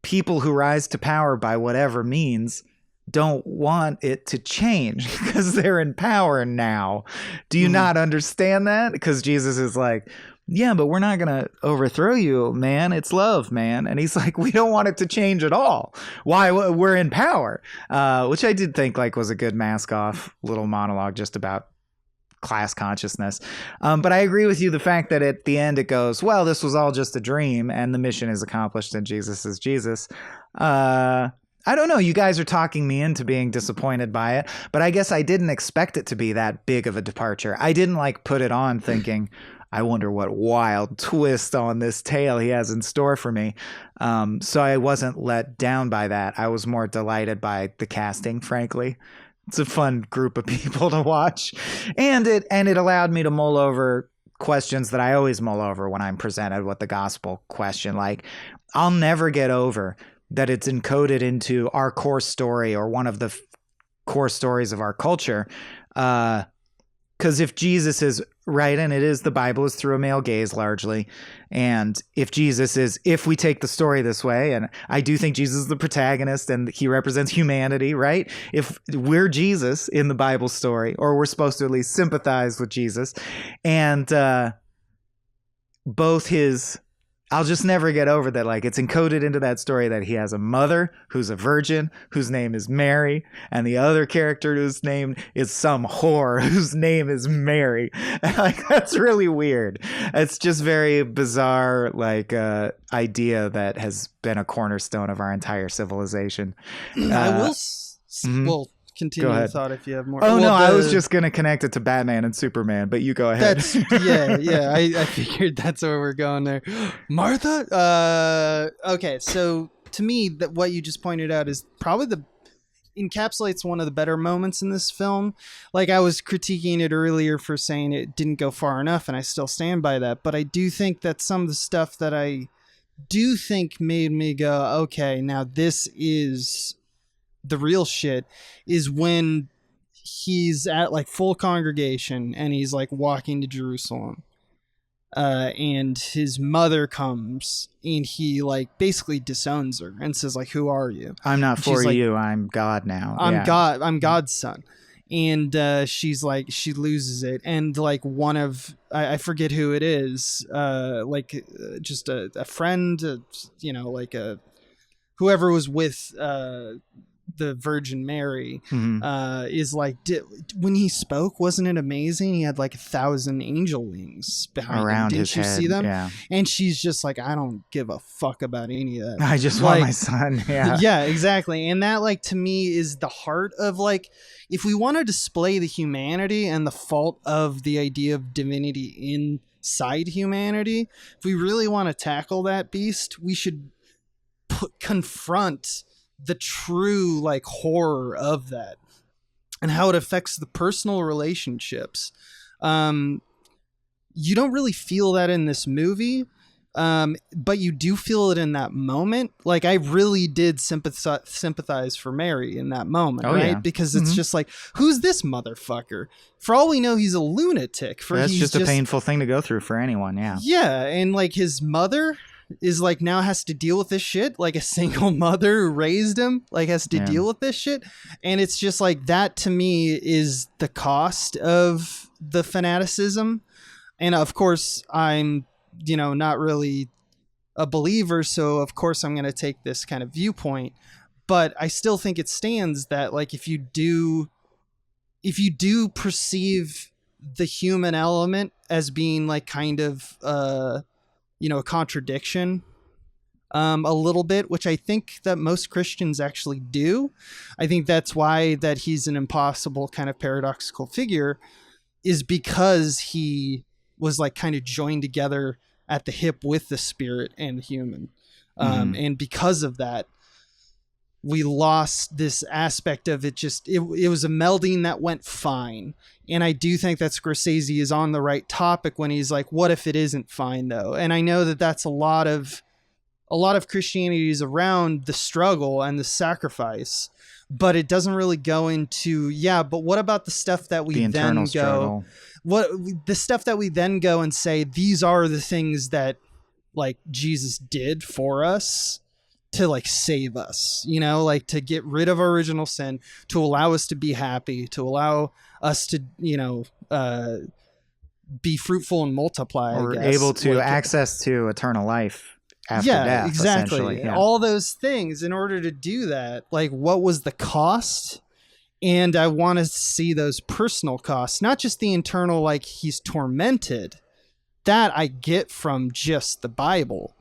people who rise to power by whatever means don't want it to change because they're in power now. Do you not understand that? Because Jesus is like, yeah, but we're not going to overthrow you, man. It's love, man. And he's like, we don't want it to change at all. Why? We're in power, which I did think like was a good mask off little monologue just about class consciousness. But I agree with you. The fact that at the end it goes, well, this was all just a dream and the mission is accomplished and Jesus is Jesus. I don't know. You guys are talking me into being disappointed by it, but I guess I didn't expect it to be that big of a departure. I didn't like put it on thinking, I wonder what wild twist on this tale he has in store for me. So I wasn't let down by that. I was more delighted by the casting, frankly. It's a fun group of people to watch. And it allowed me to mull over questions that I always mull over when I'm presented with the gospel question. Like, I'll never get over that it's encoded into our core story or one of the core stories of our culture. Because if Jesus is right, and it is, the Bible is through a male gaze largely. And if Jesus is, if we take the story this way, and I do think Jesus is the protagonist and he represents humanity, right? If we're Jesus in the Bible story, or we're supposed to at least sympathize with Jesus, and both his, I'll just never get over that. Like, it's encoded into that story that he has a mother who's a virgin, whose name is Mary, and the other character whose name is some whore whose name is Mary. And, like, that's really weird. It's just very bizarre, like, idea that has been a cornerstone of our entire civilization. I will. Well, continue your thought if you have more. Oh, well, no, I was just going to connect it to Batman and Superman, but you go ahead. I figured that's where we're going there. Martha? Okay, so to me, that what you just pointed out is probably encapsulates one of the better moments in this film. Like, I was critiquing it earlier for saying it didn't go far enough, and I still stand by that. But I do think that some of the stuff that I do think made me go, okay, now this is the real shit, is when he's at like full congregation and he's like walking to Jerusalem, and his mother comes and he like basically disowns her and says like, who are you? I'm not for you. I'm God now. I'm God's son. And she's like, she loses it. And like one of, I forget who it is, just a friend, like whoever was with the Virgin Mary, is like, when he spoke, wasn't it amazing? He had like 1,000 angel wings behind around him. Didn't you head, see them? Yeah. And she's just like, I don't give a fuck about any of that. I just want my son. Yeah. Yeah, exactly. And that, like, to me is the heart of, like, if we want to display the humanity and the fault of the idea of divinity inside humanity, if we really want to tackle that beast, we should confront the true like horror of that and how it affects the personal relationships. You don't really feel that in this movie, but you do feel it in that moment. Like, I really did sympathize for Mary in that moment, right? Yeah. Because it's just like, who's this motherfucker? For all we know, he's a lunatic. That's just a painful thing to go through for anyone. Yeah. Yeah. And like his mother is like now has to deal with this shit, like a single mother who raised him, like has to deal with this shit. And it's just like, that to me is the cost of the fanaticism. And of course I'm, not really a believer. So of course I'm going to take this kind of viewpoint, but I still think it stands that like, if you do perceive the human element as being like kind of, a contradiction, a little bit, which I think that most Christians actually do. I think that's why that he's an impossible kind of paradoxical figure, is because he was like kind of joined together at the hip with the spirit and human. And because of that, we lost this aspect of it. It was a melding that went fine. And I do think that Scorsese is on the right topic when he's like, what if it isn't fine though? And I know that that's a lot of Christianity is around the struggle and the sacrifice, but it doesn't really go into, but what about the stuff that we then go, the stuff that we then go and say, these are the things that like Jesus did for us to like save us, like to get rid of our original sin, to allow us to be happy, to allow us to, be fruitful and multiply. Or able to access to eternal life after death. Exactly. Yeah. All those things. In order to do that, like, what was the cost? And I want to see those personal costs, not just the internal, like he's tormented. That I get from just the Bible.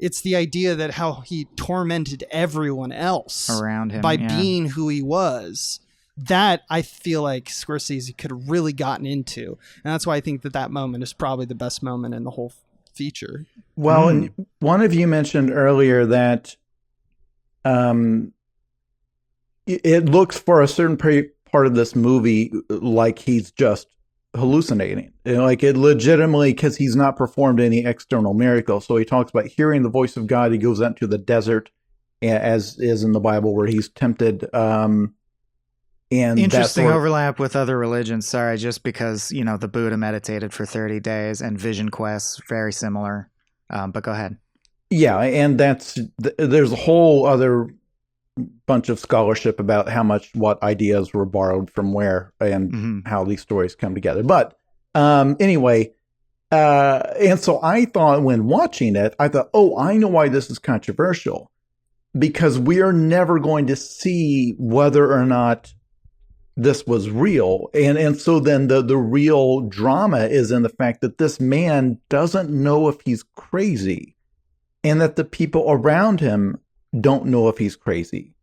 it's the idea that how he tormented everyone else around him by being who he was. That I feel like Scorsese could have really gotten into. And that's why I think that moment is probably the best moment in the whole feature. Well, and one of you mentioned earlier that it looks for a certain part of this movie like he's just hallucinating. Like it legitimately, because he's not performed any external miracle. So he talks about hearing the voice of God. He goes out to the desert, as is in the Bible, where he's tempted. And interesting overlap with other religions. Sorry, just because, the Buddha meditated for 30 days and Vision Quest, very similar. But go ahead. Yeah, and there's a whole other bunch of scholarship about what ideas were borrowed from where and how these stories come together. But anyway, and so I thought when watching it, I thought, oh, I know why this is controversial. Because we are never going to see whether or not this was real. And so then the real drama is in the fact that this man doesn't know if he's crazy and that the people around him don't know if he's crazy.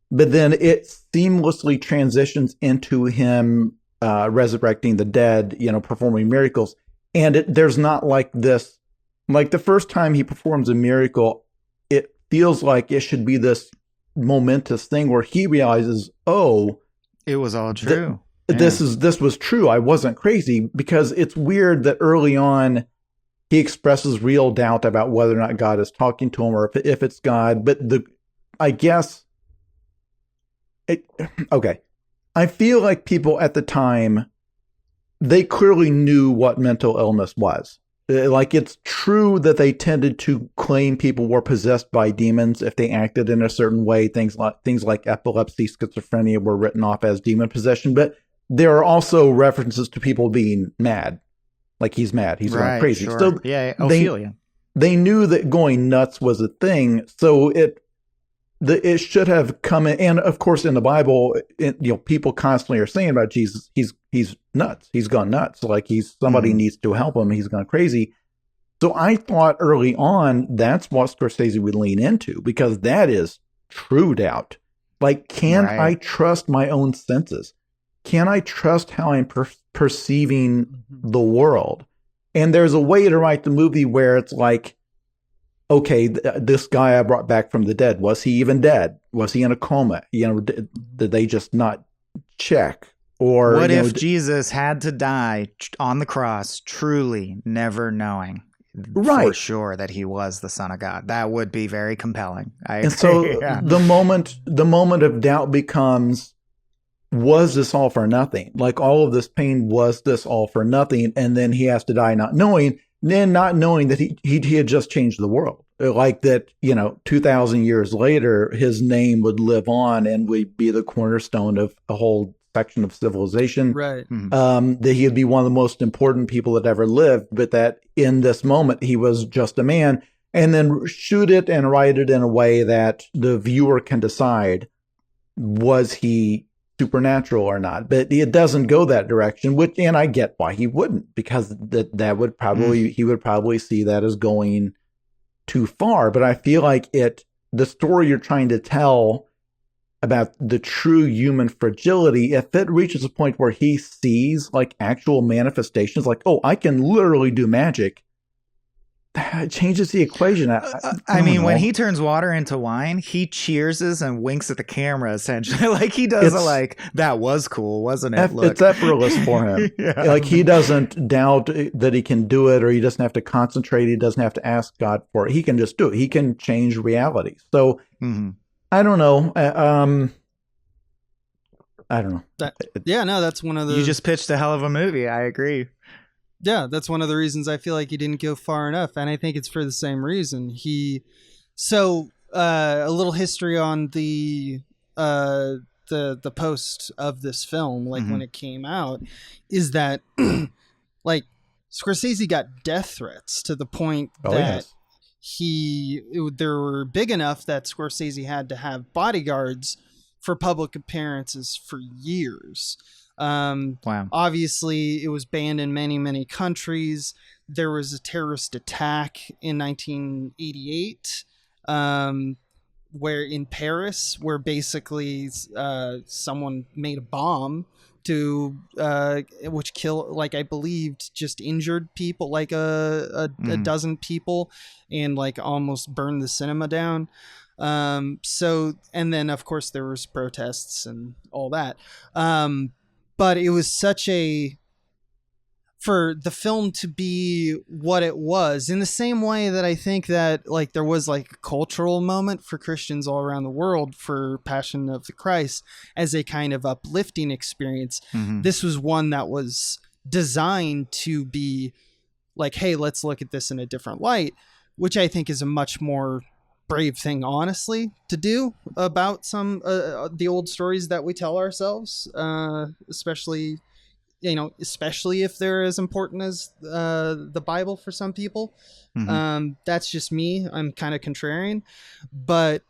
But then it seamlessly transitions into him resurrecting the dead, performing miracles. And there's not like this, like the first time he performs a miracle, it feels like it should be this momentous thing where he realizes, oh, it was all true. This was true. I wasn't crazy, because it's weird that early on he expresses real doubt about whether or not God is talking to him or if it's God. But I feel like people at the time, they clearly knew what mental illness was. Like, it's true that they tended to claim people were possessed by demons if they acted in a certain way. Things like epilepsy, schizophrenia were written off as demon possession. But there are also references to people being mad. Like, he's mad. He's going crazy. Sure. So Ophelia. They knew that going nuts was a thing. So it should have come in. And of course, in the Bible, people constantly are saying about Jesus, he's nuts. He's gone nuts. Like, somebody needs to help him. He's gone crazy. So I thought early on, that's what Scorsese would lean into, because that is true doubt. Like, can I trust my own senses? Can I trust how I'm perceiving the world? And there's a way to write the movie where it's like, okay, this guy I brought back from the dead, was he even dead? Was he in a coma? Did they just not check? Or what if Jesus had to die on the cross, truly never knowing for sure that he was the Son of God? That would be very compelling. And so the moment of doubt becomes, was this all for nothing? Like, all of this pain, was this all for nothing? And then he has to die not knowing. Then not knowing that he had just changed the world. Like that, 2,000 years later, his name would live on and would be the cornerstone of a whole section of civilization. Right. That he would be one of the most important people that ever lived, but that in this moment, he was just a man. And then shoot it and write it in a way that the viewer can decide, was he supernatural or not? But it doesn't go that direction, and I get why he wouldn't, because that would probably he would probably see that as going too far. But I feel like the story you're trying to tell about the true human fragility, if it reaches a point where he sees like actual manifestations, like, oh, I can literally do magic, it changes the equation. I mean, when he turns water into wine, he cheerses and winks at the camera, essentially. Like, he does that was cool, wasn't it? It's effortless for him. Like, he doesn't doubt that he can do it, or he doesn't have to concentrate. He doesn't have to ask God for it. He can just do it. He can change reality. So I don't know. I don't know. That's one of the... You just pitched a hell of a movie. I agree. Yeah, that's one of the reasons I feel like he didn't go far enough, and I think it's for the same reason. A little history on the post of this film, like when it came out, is that like Scorsese got death threats to the point that they were big enough that Scorsese had to have bodyguards for public appearances for years. Wow. Obviously, it was banned in many, many countries. there was a terrorist attack in 1988, where in Paris, where basically someone made a bomb to which killed, like, I believed just injured people, like a dozen people, and like almost burned the cinema down. So, and then of course there was protests and all that. But it was for the film to be what it was, in the same way that I think that like there was like a cultural moment for Christians all around the world for Passion of the Christ as a kind of uplifting experience. This was one that was designed to be like, hey, let's look at this in a different light, which I think is a much more brave thing, honestly, to do about some the old stories that we tell ourselves, especially if they're as important as the Bible for some people. That's just me. I'm kind of contrarian, but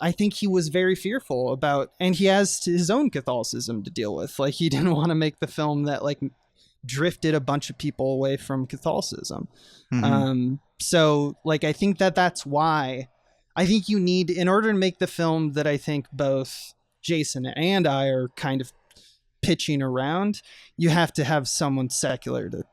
I think he was very fearful about, and he has his own Catholicism to deal with. Like, he didn't want to make the film that like drifted a bunch of people away from Catholicism. So like, I think that's why I think you need, in order to make the film that I think both Jason and I are kind of pitching around, you have to have someone secular to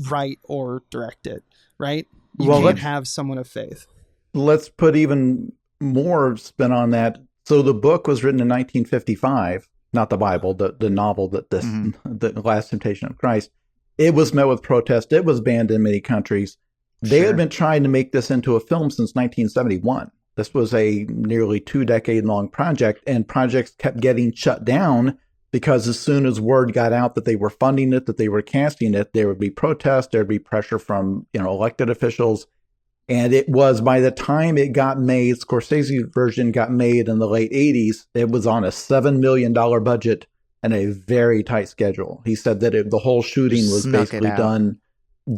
write or direct it, right? You can't have someone of faith. Let's put even more spin on that. So the book was written in 1955, not the Bible, the novel that the Last Temptation of Christ. It was met with protest. It was banned in many countries. They had been trying to make this into a film since 1971. This was a nearly 2-decade-long project, and projects kept getting shut down because as soon as word got out that they were funding it, that they were casting it, there would be protests, there'd be pressure from elected officials. And it was, by the time it got made, Scorsese's version got made in the late 80s, it was on a $7 million budget and a very tight schedule. He said that the whole shooting was basically done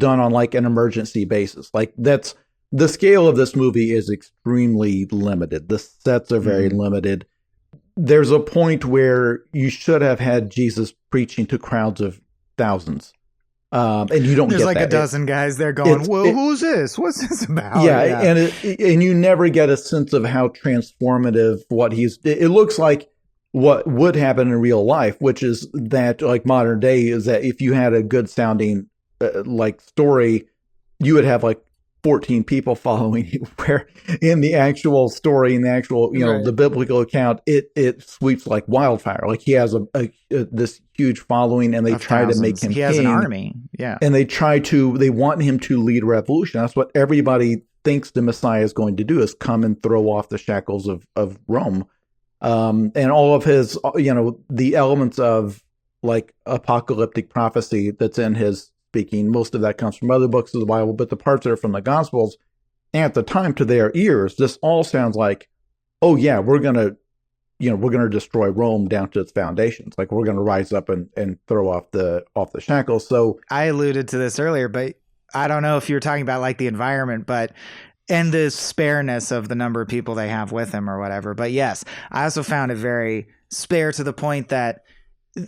on like an emergency basis. Like, that's the scale of this movie is extremely limited. The sets are very limited. There's a point where you should have had Jesus preaching to crowds of thousands. And you don't There's get like that. a dozen guys there going, who's this? What's this about? Yeah. And you never get a sense of how transformative it looks like what would happen in real life, which is that, like, modern day, is that if you had a good sounding like story, you would have like 14 people following you, where in the actual story, in the actual, the biblical account, it sweeps like wildfire. Like, he has this huge following, and they try to make him He has an army. Yeah. And they want him to lead a revolution. That's what everybody thinks the Messiah is going to do, is come and throw off the shackles of Rome. And all of his, the elements of like apocalyptic prophecy that's in his speaking, most of that comes from other books of the Bible, but the parts that are from the Gospels, at the time, to their ears, this all sounds like, oh yeah, we're gonna destroy Rome down to its foundations. Like, we're gonna rise up and throw off the shackles. So I alluded to this earlier, but I don't know if you were talking about like the environment, and the spareness of the number of people they have with him or whatever. But yes, I also found it very spare, to the point that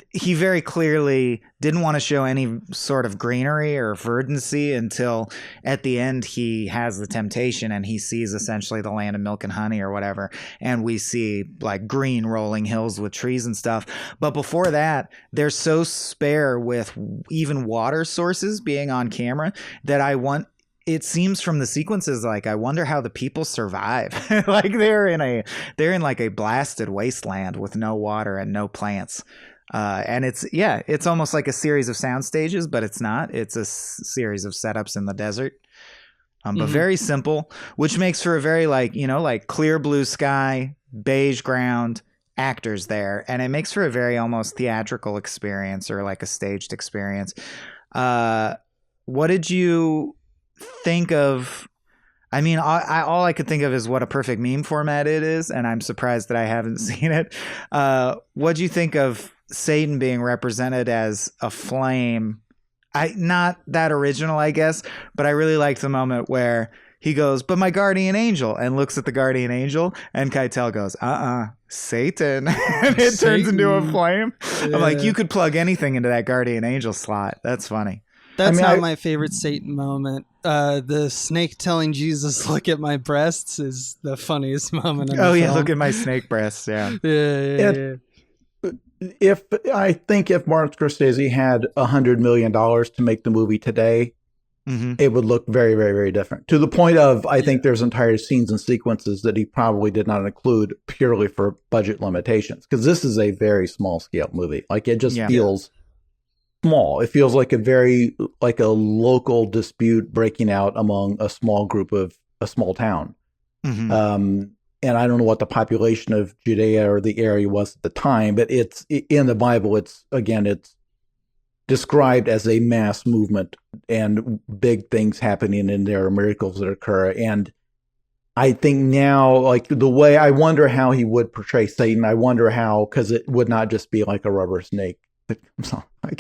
he very clearly didn't want to show any sort of greenery or verdancy until at the end he has the temptation and he sees essentially the land of milk and honey or whatever. And we see like green rolling hills with trees and stuff. But before that, they're so spare with even water sources being on camera that it seems from the sequences, like, I wonder how the people survive. Like, they're in like a blasted wasteland with no water and no plants. And it's almost like a series of sound stages, but it's not. It's a series of setups in the desert, but very simple, which makes for a very like clear blue sky, beige ground, actors there, and it makes for a very almost theatrical experience, or like a staged experience. What did you think of? I mean, all I could think of is what a perfect meme format it is, and I'm surprised that I haven't seen it. What do you think of Satan being represented as a flame? Not that original, I guess, but I really liked the moment where he goes, "But my guardian angel," and looks at the guardian angel, and Keitel goes, Satan. And it turns into a flame. Yeah. I'm like, you could plug anything into that guardian angel slot. That's funny. That's not my favorite Satan moment. The snake telling Jesus, "Look at my breasts," is the funniest moment in the film. Look at my snake breasts. Yeah. Yeah. If Martin Scorsese had $100 million to make the movie today, it would look very, very, very different. To the point of, I think there's entire scenes and sequences that he probably did not include purely for budget limitations, because this is a very small scale movie. Like, it just feels small. It feels like a local dispute breaking out among a small group of a small town. And I don't know what the population of Judea or the area was at the time, but it's in the Bible. It's described as a mass movement and big things happening, and there are miracles that occur. And I think now, like, the way, I wonder how he would portray Satan. I wonder how, because it would not just be like a rubber snake. I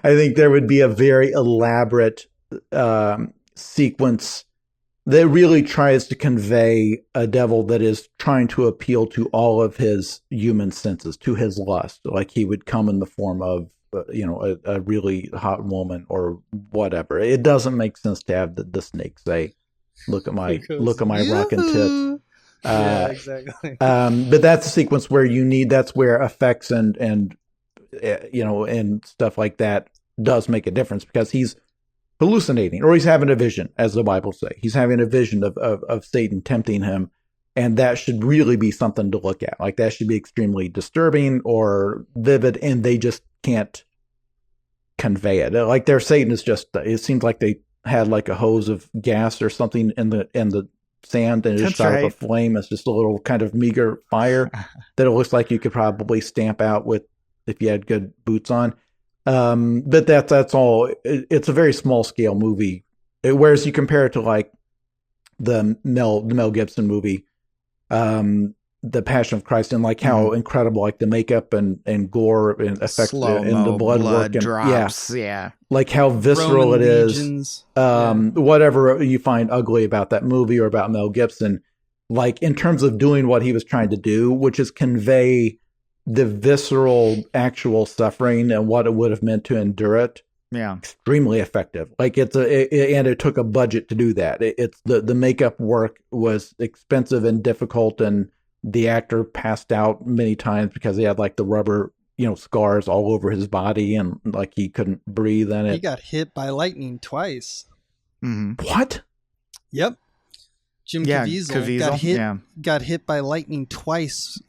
think there would be a very elaborate sequence that really tries to convey a devil that is trying to appeal to all of his human senses, to his lust. Like, he would come in the form of, a really hot woman or whatever. It doesn't make sense to have the snake say, look at my rockin' tits. Yeah, exactly. But that's a sequence where that's where effects and stuff like that does make a difference, because he's hallucinating, or he's having a vision, as the Bible say. He's having a vision of Satan tempting him, and that should really be something to look at. Like, that should be extremely disturbing or vivid, and they just can't convey it. Like, their Satan is just, it seems like they had like a hose of gas or something in the sand, and it just shot up a flame. It's just a little kind of meager fire that it looks like you could probably stamp out with, if you had good boots on. But that's all. It's a very small scale movie. Whereas you compare it to like the Mel Gibson movie, The Passion of Christ, and like how incredible, like the makeup and gore and effects and the blood work and drops, like how visceral Roman it is. legions. Whatever you find ugly about that movie or about Mel Gibson, like in terms of doing what he was trying to do, which is convey the visceral actual suffering and what it would have meant to endure it. Extremely effective. Like, and it took a budget to do that. It's the makeup work was expensive and difficult, and the actor passed out many times because he had like the rubber, scars all over his body, and like he couldn't breathe in it. He got hit by lightning twice. What? Yep. Jim Caviezel got hit by lightning twice.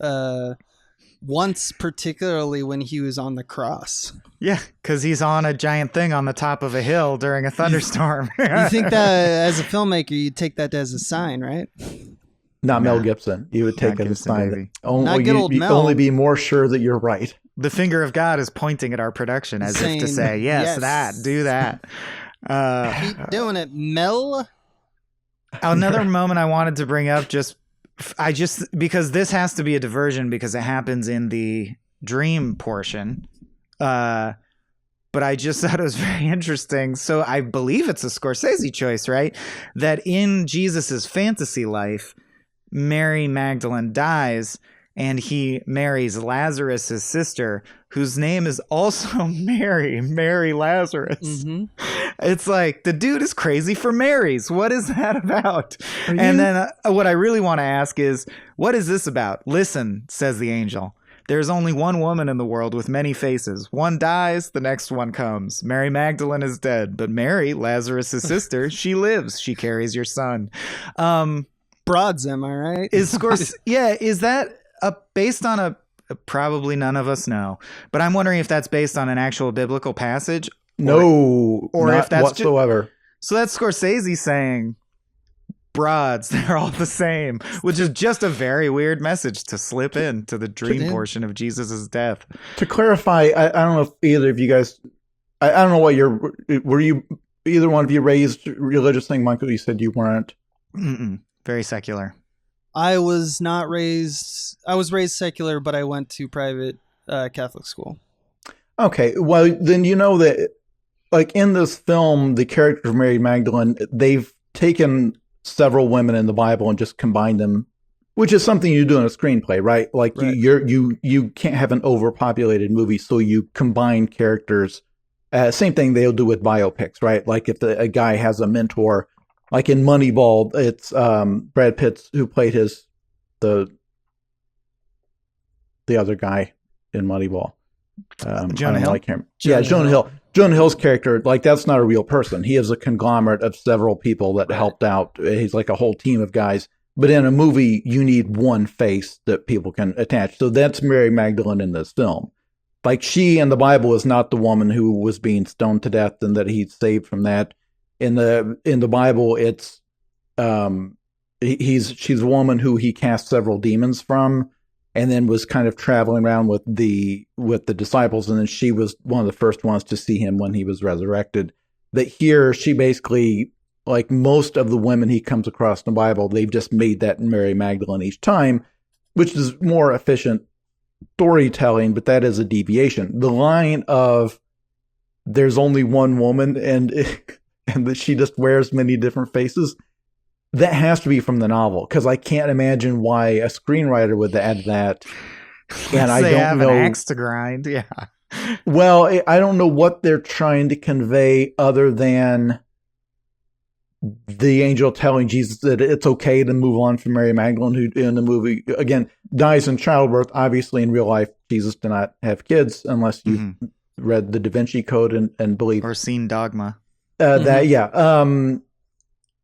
Once particularly when he was on the cross. Yeah, because he's on a giant thing on the top of a hill during a thunderstorm. You think that as a filmmaker, you'd take that as a sign, right? Not Mel Gibson. You would take it as a sign. Not good old Mel. Only be more sure that you're right. The finger of God is pointing at our production as if to say, yes, do that. Keep doing it, Mel. Another moment I wanted to bring up, because this has to be a diversion because it happens in the dream portion. But I just thought it was very interesting. So I believe it's a Scorsese choice, right? That in Jesus's fantasy life, Mary Magdalene dies and he marries Lazarus' sister, whose name is also Mary Lazarus. It's like, the dude is crazy for Marys. What is that about? And then what I really want to ask is, what is this about? Listen, says the angel. There's only one woman in the world with many faces. One dies, the next one comes. Mary Magdalene is dead, but Mary, Lazarus' sister, she lives. She carries your son. Broads, am I right? Is that based on a probably none of us know, but I'm wondering if that's based on an actual biblical passage. Or not if that's whatsoever. So that's Scorsese saying broads, they're all the same, which is just a very weird message to slip into the dream portion of Jesus's death. To clarify, I don't know if either of you guys, I don't know what were you, either one of you raised religious thing? Michael, you said you weren't. Very secular. I was not raised. I was raised secular, but I went to private Catholic school. Okay, well then you know that, like in this film, the character of Mary Magdalene, they've taken several women in the Bible and just combined them, which is something you do in a screenplay, right? Like you can't have an overpopulated movie, so you combine characters Same thing they'll do with biopics, right? Like if a guy has a mentor, like in Moneyball, it's Brad Pitt who played the other guy in Moneyball. Jonah Hill? Jonah Hill. Jonah Hill's character, like that's not a real person. He is a conglomerate of several people that helped out. He's like a whole team of guys. But in a movie, you need one face that people can attach. So that's Mary Magdalene in this film. Like she in the Bible is not the woman who was being stoned to death and that he's saved from that. In the Bible, it's she's a woman who he cast several demons from, and then was kind of traveling around with the disciples, and then she was one of the first ones to see him when he was resurrected. That here she basically, like most of the women he comes across in the Bible, they've just made that Mary Magdalene each time, which is more efficient storytelling, but that is a deviation. The line of there's only one woman and that she just wears many different faces, that has to be from the novel, because I can't imagine why a screenwriter would add that. And I don't know. An axe to grind, yeah. Well, I don't know what they're trying to convey other than the angel telling Jesus that it's okay to move on from Mary Magdalene, who in the movie, again, dies in childbirth. Obviously, in real life, Jesus did not have kids unless you read the Da Vinci Code and believe. Or seen Dogma. That, yeah.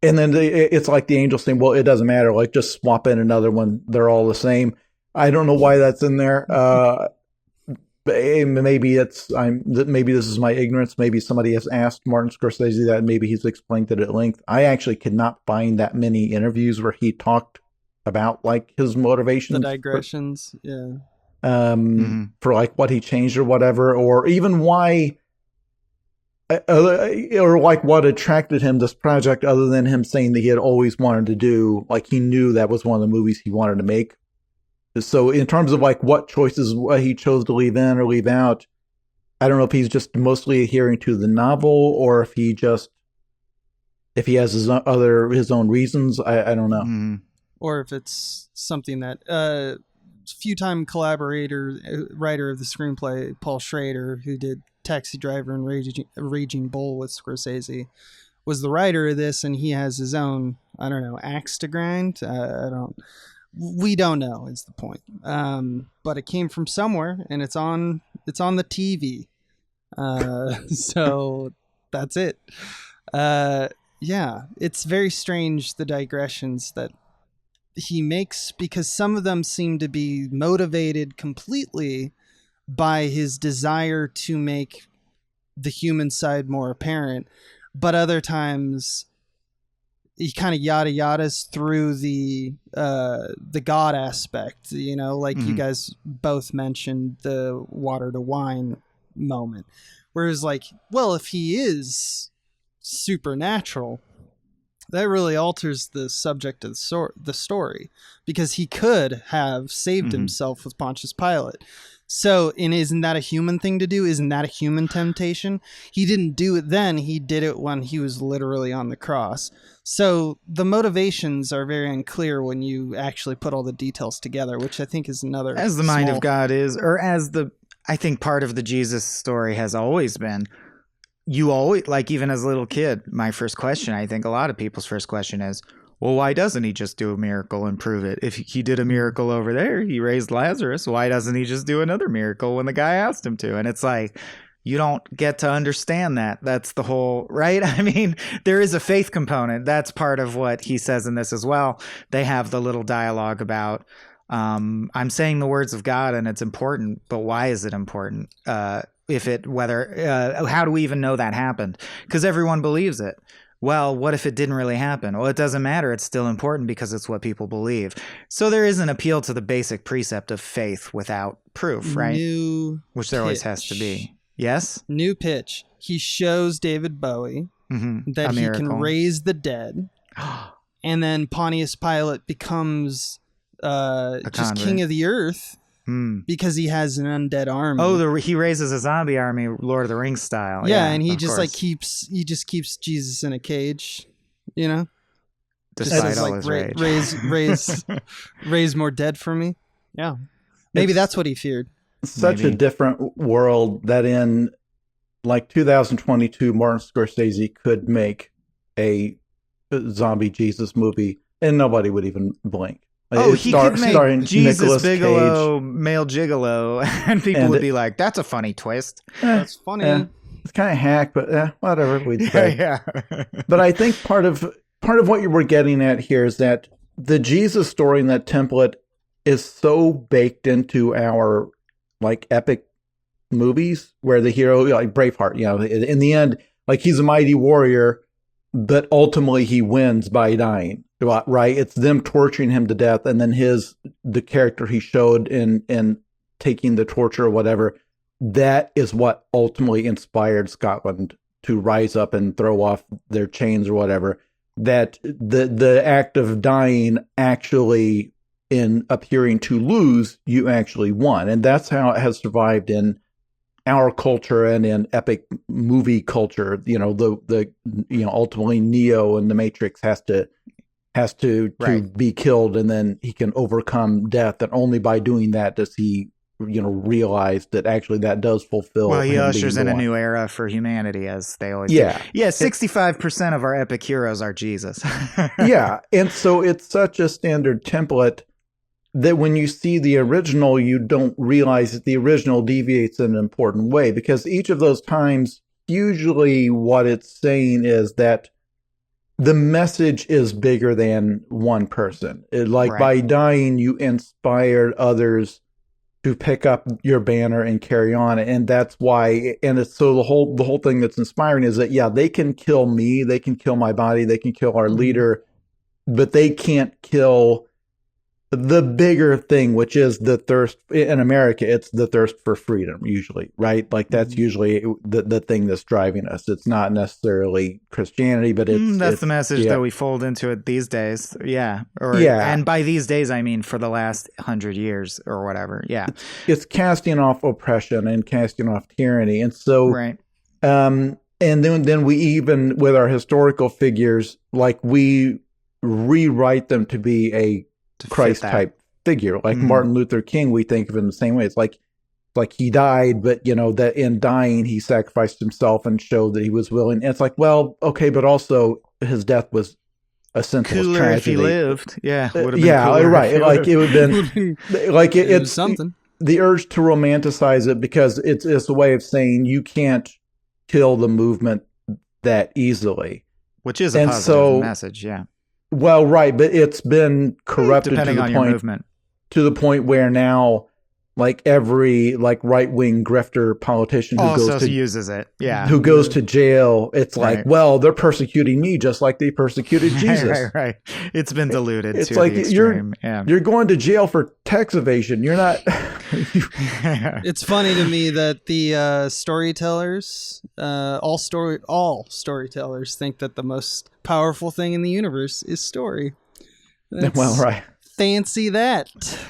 And then it's like the angel saying, well, it doesn't matter. Like, just swap in another one. They're all the same. I don't know why that's in there. Maybe maybe this is my ignorance. Maybe somebody has asked Martin Scorsese that. Maybe he's explained it at length. I actually could not find that many interviews where he talked about like his motivations. The digressions, yeah. For like what he changed or whatever, or even why... or like what attracted him to this project, other than him saying that he had always wanted to do, like he knew that was one of the movies he wanted to make. So in terms of like what choices he chose to leave in or leave out, I don't know if he's just mostly adhering to the novel or if he has his own reasons. I don't know. Or if it's something that few-time writer of the screenplay, Paul Schrader, who did Taxi Driver and Raging Bull with Scorsese, was the writer of this, and he has his own, I don't know, axe to grind. We don't know is the point. But it came from somewhere, and it's on the TV. So that's it. Yeah, it's very strange, the digressions that he makes, because some of them seem to be motivated completely by his desire to make the human side more apparent, but other times he kind of yadas through the God aspect, like you guys both mentioned the water to wine moment, whereas like, well, if he is supernatural, that really alters the subject of the story, because he could have saved himself with Pontius Pilate. So, isn't that a human thing to do? Isn't that a human temptation? He didn't do it then. He did it when he was literally on the cross. So the motivations are very unclear when you actually put all the details together, which I think is another... As the mind of God is, or as I think part of the Jesus story has always been, you always, like even as a little kid, my first question, I think a lot of people's first question is, well, why doesn't he just do a miracle and prove it? If he did a miracle over there, he raised Lazarus, why doesn't he just do another miracle when the guy asked him to? And it's like, you don't get to understand that. That's the whole, right? I mean, there is a faith component. That's part of what he says in this as well. They have the little dialogue about, I'm saying the words of God and it's important, but why is it important? How do we even know that happened? Because everyone believes it. Well, what if it didn't really happen? Well, it doesn't matter. It's still important because it's what people believe. So there is an appeal to the basic precept of faith without proof, right? Which there always has to be. Yes? New pitch. He shows David Bowie that he can raise the dead. And then Pontius Pilate becomes just king of the earth. Because he has an undead army. Oh, he raises a zombie army, Lord of the Rings style. Yeah, and he just keeps Jesus in a cage, Despite all his rage. Raise more dead for me. Yeah, maybe that's what he feared. Such a different world that in like 2022, Martin Scorsese could make a zombie Jesus movie and nobody would even blink. Oh, he could make Jesus Bigelow, male gigolo, and people would be like, "That's a funny twist. That's funny." It's kind of hack, but whatever we'd say. Yeah. But I think part of what you were getting at here is that the Jesus story in that template is so baked into our like epic movies where the hero, like Braveheart, in the end, like he's a mighty warrior, but ultimately he wins by dying. Right? It's them torturing him to death, and then the character he showed in taking the torture or whatever, that is what ultimately inspired Scotland to rise up and throw off their chains or whatever. That the act of dying actually, in appearing to lose, you actually won. And that's how it has survived in our culture and in epic movie culture. Ultimately Neo in the Matrix has to be killed, and then he can overcome death, and only by doing that does he realize that actually that does fulfill. Well, he ushers in a new era for humanity, as they always do. Yeah, 65% of our epic heroes are Jesus. Yeah, and so it's such a standard template that when you see the original, you don't realize that the original deviates in an important way, because each of those times, usually what it's saying is that the message is bigger than one person. By dying, you inspired others to pick up your banner and carry on. And that's why, and it's so the whole thing that's inspiring is that, they can kill me, they can kill my body, they can kill our leader, but they can't kill the bigger thing, which is the thirst. In America, it's the thirst for freedom, usually, right? Like that's usually the thing that's driving us. It's not necessarily Christianity, but it's the message that we fold into it these days. Yeah. And by these days, I mean for the last 100 years or whatever. Yeah. It's casting off oppression and casting off tyranny. And so, right. And then we, even with our historical figures, like we rewrite them to be a Christ type figure, like Martin Luther King. We think of him the same way. It's like he died, but that in dying he sacrificed himself and showed that he was willing. And it's like, well, okay, but also his death was a senseless cooler tragedy. If he lived, right. Like it would have been like it's something. The urge to romanticize it, because it's a way of saying you can't kill the movement that easily, which is a positive message. Yeah. Well, right, but it's been corrupted depending on your movement, to the point where now, like every right-wing grifter politician who uses it, who goes to jail, it's like, well, they're persecuting me just like they persecuted Jesus. Right. It's been diluted. It's to like the extreme. You're going to jail for tax evasion. You're not. It's funny to me that the storytellers, all storytellers, think that the most powerful thing in the universe is story. Well, right. Fancy that.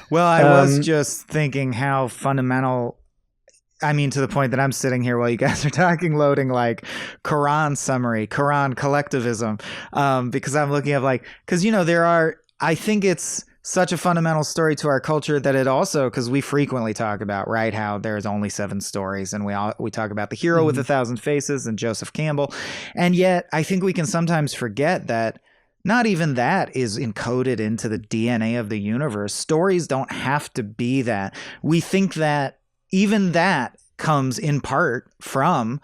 Well, I was just thinking how fundamental. I mean, to the point that I'm sitting here while you guys are talking, loading like Quran summary, Quran collectivism, because I'm looking at because there are. I think it's such a fundamental story to our culture that it also, because we frequently talk about, right, how there's only 7 stories, and we talk about the hero with 1,000 faces and Joseph Campbell, and yet I think we can sometimes forget that not even that is encoded into the DNA of the universe. Stories don't have to be that. We think that even that comes in part from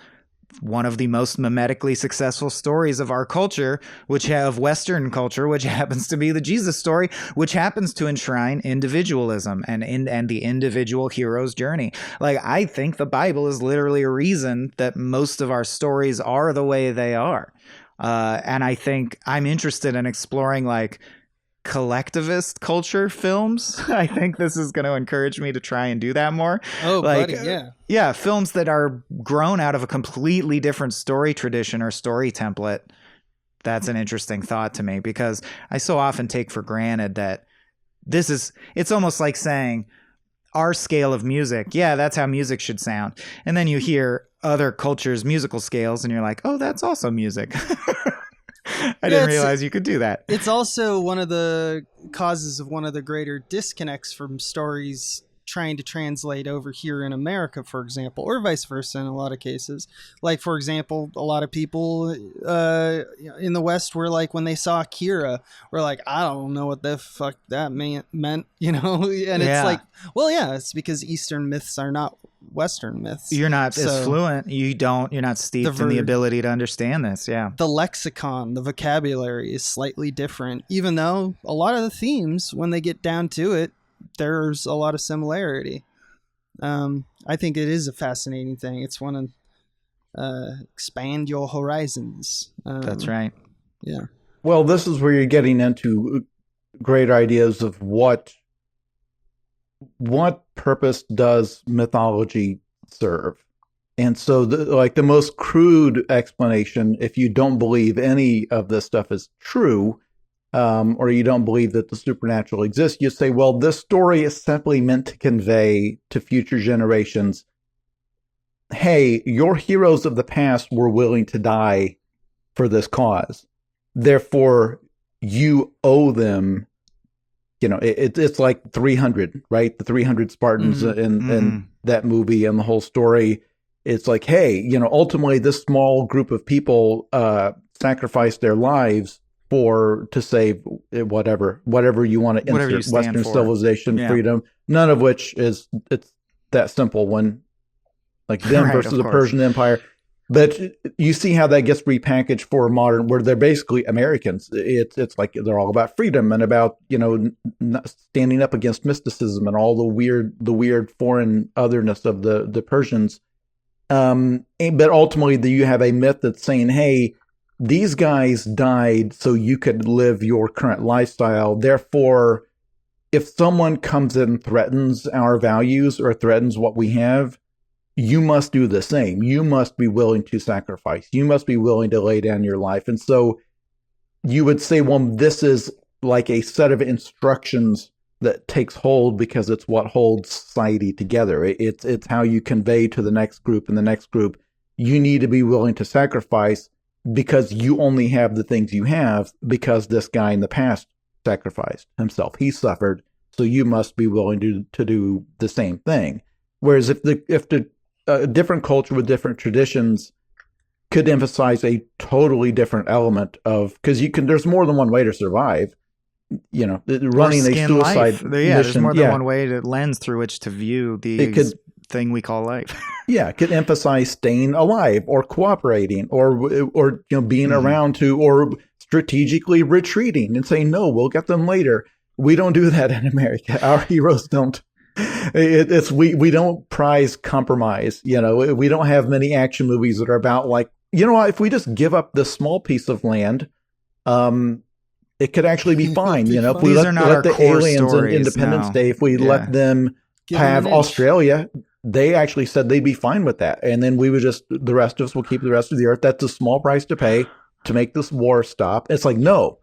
one of the most mimetically successful stories of our culture, of Western culture, which happens to be the Jesus story, which happens to enshrine individualism and the individual hero's journey. Like, I think the Bible is literally a reason that most of our stories are the way they are. And I think I'm interested in exploring collectivist culture films. I think this is going to encourage me to try and do that more. Oh, buddy, yeah. Yeah, films that are grown out of a completely different story tradition or story template. That's an interesting thought to me, because I so often take for granted that it's almost like saying our scale of music, that's how music should sound. And then you hear other cultures' musical scales and you're like, oh, that's also music. I didn't realize you could do that. It's also one of the causes of one of the greater disconnects from stories trying to translate over here in America, for example, or vice versa in a lot of cases. Like, for example, a lot of people in the West were like, when they saw Akira, were like, I don't know what the fuck that meant, you know? And it's like, well, yeah, it's because Eastern myths are not Western myths. You're not as fluent. You're not steeped in the ability to understand this. Yeah. The lexicon, the vocabulary is slightly different, even though a lot of the themes, when they get down to it, there's a lot of similarity. I think it is a fascinating thing. It's one of expand your horizons. That's right. Yeah. Well, this is where you're getting into great ideas of what purpose does mythology serve. And so the most crude explanation, if you don't believe any of this stuff is true, or you don't believe that the supernatural exists, you say, well, this story is simply meant to convey to future generations, hey, your heroes of the past were willing to die for this cause. Therefore, you owe them. It's like 300, right? The 300 Spartans in that movie and the whole story. It's like, hey, ultimately this small group of people sacrificed their lives to save whatever you want to insert, Western civilization, freedom. None of which it's that simple when like them right, versus the Persian Empire. But you see how that gets repackaged for modern, where they're basically Americans. It's like they're all about freedom and about standing up against mysticism and all the weird foreign otherness of the Persians. But ultimately, you have a myth that's saying, hey, these guys died so you could live your current lifestyle. Therefore, if someone comes in and threatens our values or threatens what we have, you must do the same. You must be willing to sacrifice. You must be willing to lay down your life. And so you would say, well, this is like a set of instructions that takes hold because it's what holds society together. It's how you convey to the next group and the next group, you need to be willing to sacrifice because you only have the things you have because this guy in the past sacrificed himself. He suffered, so you must be willing to do the same thing. Whereas if a different culture with different traditions could emphasize a totally different element of, because there's more than one way to survive. Running a suicide mission. There's more than one way to lens through which to view the thing we call life. Yeah, it could emphasize staying alive or cooperating or being around to, or strategically retreating and saying, no, we'll get them later. We don't do that in America. Our heroes don't. We don't prize compromise. We don't have many action movies that are about like, if we just give up this small piece of land, it could actually be fine. If we let the aliens in Independence Day, if we let them have Australia, they actually said they'd be fine with that. And then we would the rest of us will keep the rest of the earth. That's a small price to pay to make this war stop. It's like, no.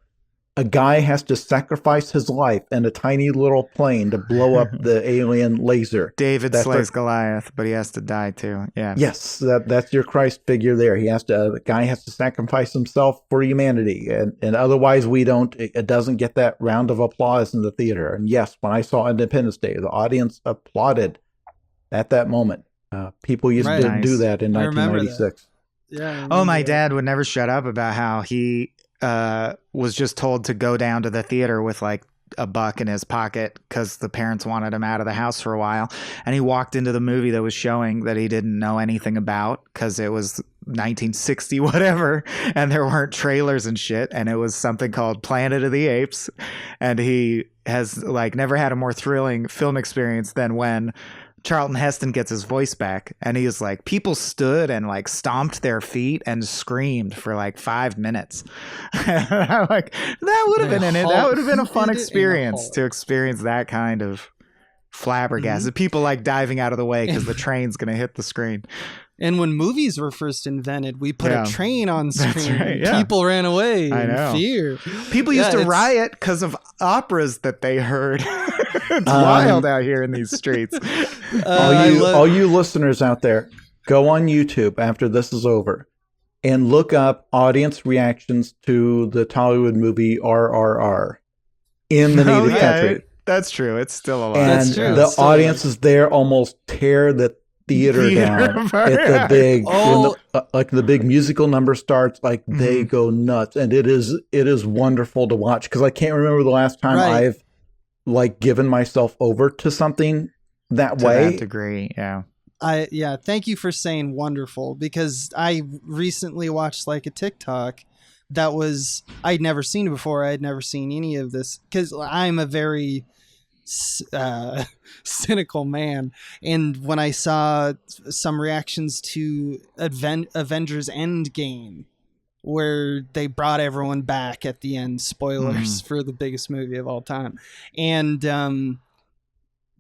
A guy has to sacrifice his life in a tiny little plane to blow up the alien laser. David slays Goliath, but he has to die too. Yeah. Yes, that's your Christ figure there. The guy has to sacrifice himself for humanity, and otherwise it doesn't get that round of applause in the theater. And yes, when I saw Independence Day, the audience applauded at that moment. People used to do that in 1996. Yeah. My dad would never shut up about how he was just told to go down to the theater with like $1 in his pocket because the parents wanted him out of the house for a while, and he walked into the movie that was showing that he didn't know anything about because it was 1960 whatever, and there weren't trailers and shit, and it was something called Planet of the Apes, and he has like never had a more thrilling film experience than when Charlton Heston gets his voice back, and he is like, people stood and like stomped their feet and screamed for like 5 minutes. I'm like, that would have been in it. That would have been a fun experience to experience that kind of flabbergasted. People like diving out of the way because the train's going to hit the screen. And when movies were first invented, we put a train on screen. Right, yeah. People ran away in fear. People used to riot because of operas that they heard. It's wild out here in these streets. All you listeners out there, go on YouTube after this is over and look up audience reactions to the Tollywood movie RRR in the native country. That's true. It's still a lot. And That's true. the audiences there almost tear the theater down at the big, like the big musical number starts, like they go nuts. And it is wonderful to watch, because I can't remember the last time I've like given myself over to something that way. To that degree, yeah. Thank you for saying wonderful, because I recently watched like a TikTok that was, I'd never seen it before. I'd never seen any of this, because I'm a very cynical man, and when I saw some reactions to Avengers Endgame, where they brought everyone back at the end, spoilers for the biggest movie of all time, and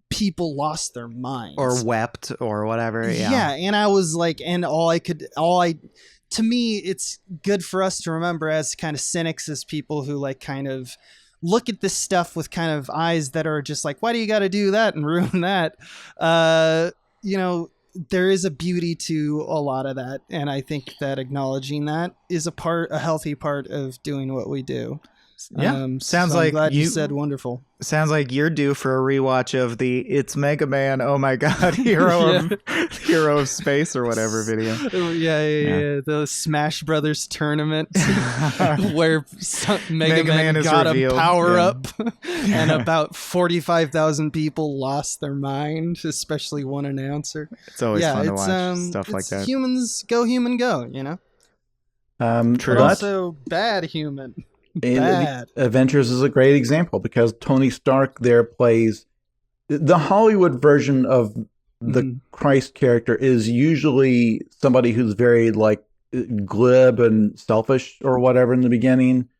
people lost their minds or wept or whatever. And I was like, and to me, it's good for us to remember as kind of cynics, as people who like kind of look at this stuff with kind of eyes that are just like, why do you got to do that and ruin that? There is a beauty to a lot of that. And I think that acknowledging that is a healthy part of doing what we do. Yeah. Sounds so like I'm glad you said wonderful. Sounds like you're due for a rewatch of the It's Mega Man, oh my God, hero of space or whatever video. Yeah. The Smash Brothers tournament where Mega Man got a power up and about 45,000 people lost their mind, especially one announcer. It's always fun to watch stuff like that. Humans go, human go, you know? True. But also bad human. Bad. Avengers is a great example, because Tony Stark there plays the Hollywood version of the Christ character is usually somebody who's very like glib and selfish or whatever in the beginning,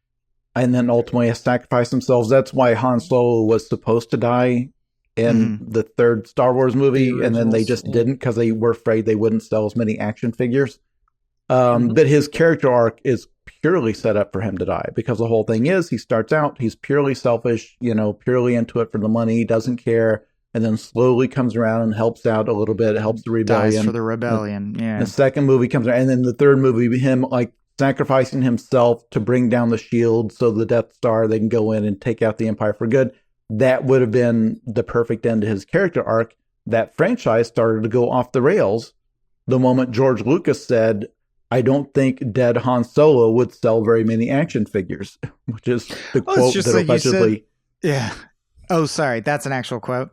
and then ultimately has sacrificed themselves. That's why Han Solo was supposed to die in the third Star Wars movie, and then they just didn't, because they were afraid they wouldn't sell as many action figures. But his character arc is purely set up for him to die, because the whole thing is he starts out, he's purely selfish, purely into it for the money, doesn't care, and then slowly comes around and helps out a little bit, helps the rebellion. Dies for the rebellion, yeah. The second movie comes around, and then the third movie, him like sacrificing himself to bring down the shield so the Death Star, they can go in and take out the Empire for good. That would have been the perfect end to his character arc. That franchise started to go off the rails the moment George Lucas said, I don't think dead Han Solo would sell very many action figures, which is the quote that like allegedly... Yeah. Oh, sorry. That's an actual quote?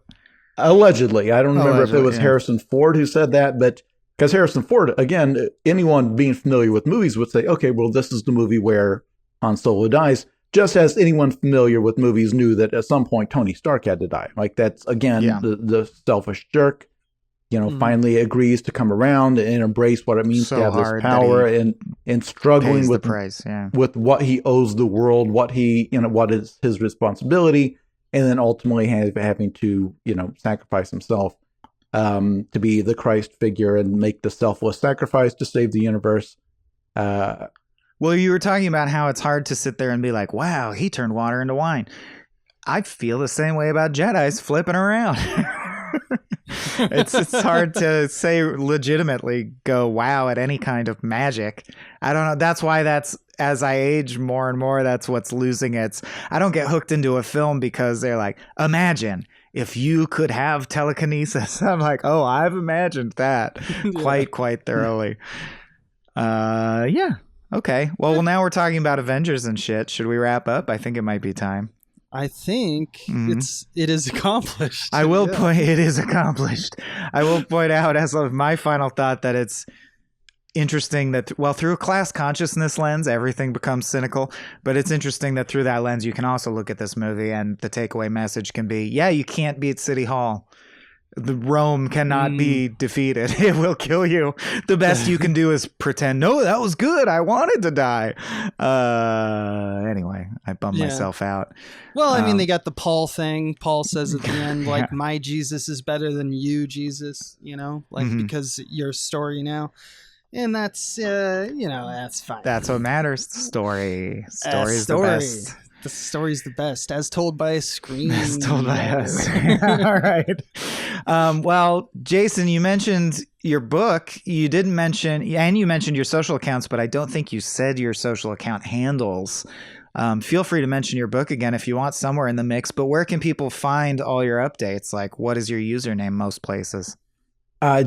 Allegedly. I don't remember if it was Harrison Ford who said that, but because Harrison Ford, again, anyone being familiar with movies would say, okay, well, this is the movie where Han Solo dies, just as anyone familiar with movies knew that at some point Tony Stark had to die. Like, that's, again, the selfish jerk. Finally agrees to come around and embrace what it means to have this power, and struggling with the price, with what he owes the world, what is his responsibility, and then ultimately having to, sacrifice himself to be the Christ figure and make the selfless sacrifice to save the universe. Well, you were talking about how it's hard to sit there and be like, wow, he turned water into wine. I feel the same way about Jedis flipping around. It's hard to say legitimately go wow at any kind of magic. I don't know. That's why as I age more and more, that's what's losing its. I don't get hooked into a film because they're like, imagine if you could have telekinesis. I'm like, oh, I've imagined that quite thoroughly. Yeah. Okay. Well, now we're talking about Avengers and shit. Should we wrap up? I think it might be time. I think it is accomplished. I will point it is accomplished. I will point out as of my final thought that it's interesting that through a class consciousness lens, everything becomes cynical, but it's interesting that through that lens you can also look at this movie and the takeaway message can be, you can't beat City Hall. The Rome cannot be defeated. It will kill you. The best you can do is pretend, no, that was good. I wanted to die. Anyway, I bummed myself out. Well, I mean, they got the Paul thing. Paul says at the end, like, my Jesus is better than you, Jesus, because your story now. And that's, that's fine. That's what matters. Story. Story's the best. The story's the best, as told by a screen. As told by us. All right. Well, Jason, you mentioned your book. You didn't mention, and you mentioned your social accounts, but I don't think you said your social account handles. Feel free to mention your book again if you want somewhere in the mix, but where can people find all your updates? Like, what is your username most places?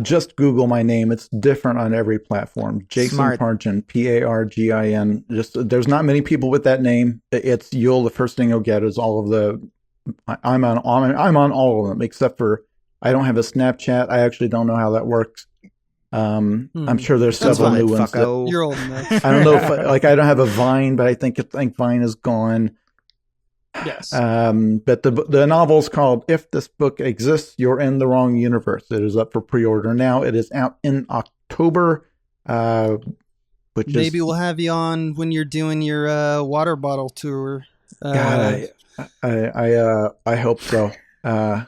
Just Google my name. It's different on every platform. Jason Pargin, Pargin. Just there's not many people with that name. It's the first thing you'll get is all of the. I'm on all of them except for I don't have a Snapchat. I actually don't know how that works. I'm sure there's several new ones. You're old enough. I don't know if I don't have a Vine, but I think Vine is gone. Yes. But the novel is called If This Book Exists, You're in the Wrong Universe. It is up for pre-order now. It is out in October. Maybe we'll have you on when you're doing your water bottle tour. God, I hope so. Yeah,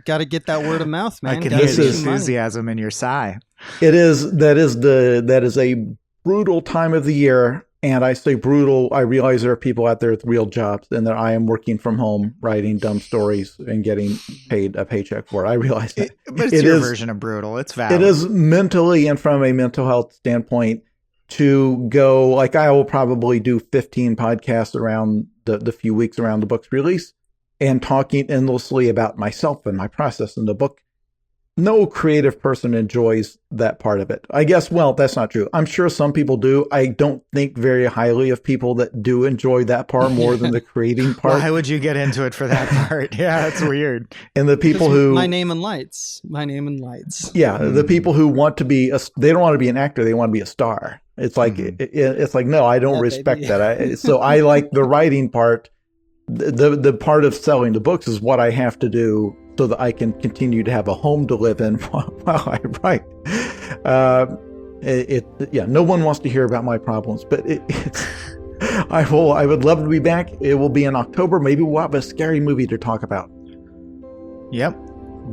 got to get that word of mouth, man. I can hear the enthusiasm in your sigh. That is a brutal time of the year. And I say brutal, I realize there are people out there with real jobs and that I am working from home, writing dumb stories and getting paid a paycheck for it. I realize that. But it's your version of brutal. It's valid. It is mentally and from a mental health standpoint to go, like I will probably do 15 podcasts around the few weeks around the book's release and talking endlessly about myself and my process in the book. No creative person enjoys that part of it. I guess, well, that's not true. I'm sure some people do. I don't think very highly of people that do enjoy that part more than the creating part. Why would you get into it for that part? Yeah, that's weird. And the people who... My Name in Lights. Yeah, the people who want to be... they don't want to be an actor. They want to be a star. It's like, it's like, no, I don't respect that. So I like the writing part. The part of selling the books is what I have to do so that I can continue to have a home to live in while I write. No one wants to hear about my problems, but I would love to be back. It will be in October. Maybe we'll have a scary movie to talk about. Yep.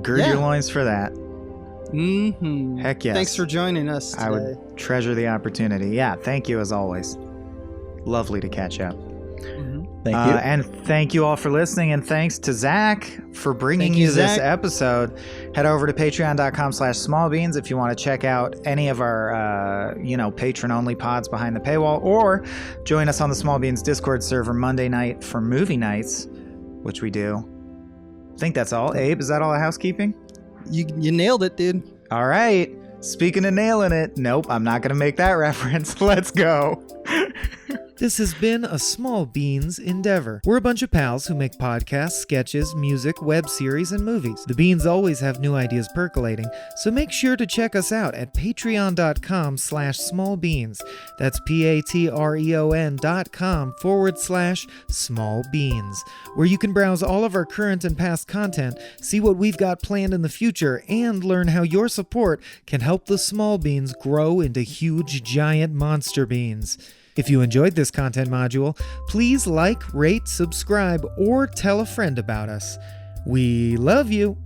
Gird your loins for that. Mm-hmm. Heck yes. Thanks for joining us today. I would treasure the opportunity. Yeah, thank you as always. Lovely to catch up. Thank you. And thank you all for listening. And thanks to Zach for bringing you this episode. Head over to patreon.com/smallbeans if you want to check out any of our, patron-only pods behind the paywall, or join us on the Small Beans Discord server Monday night for movie nights, which we do. I think that's all. Abe, is that all the housekeeping? You nailed it, dude. All right. Speaking of nailing it, nope, I'm not going to make that reference. Let's go. This has been a Small Beans endeavor. We're a bunch of pals who make podcasts, sketches, music, web series, and movies. The beans always have new ideas percolating, so make sure to check us out at patreon.com/smallbeans. That's patreon.com/smallbeans, where you can browse all of our current and past content, see what we've got planned in the future, and learn how your support can help the small beans grow into huge, giant monster beans. If you enjoyed this content module, please like, rate, subscribe, or tell a friend about us. We love you!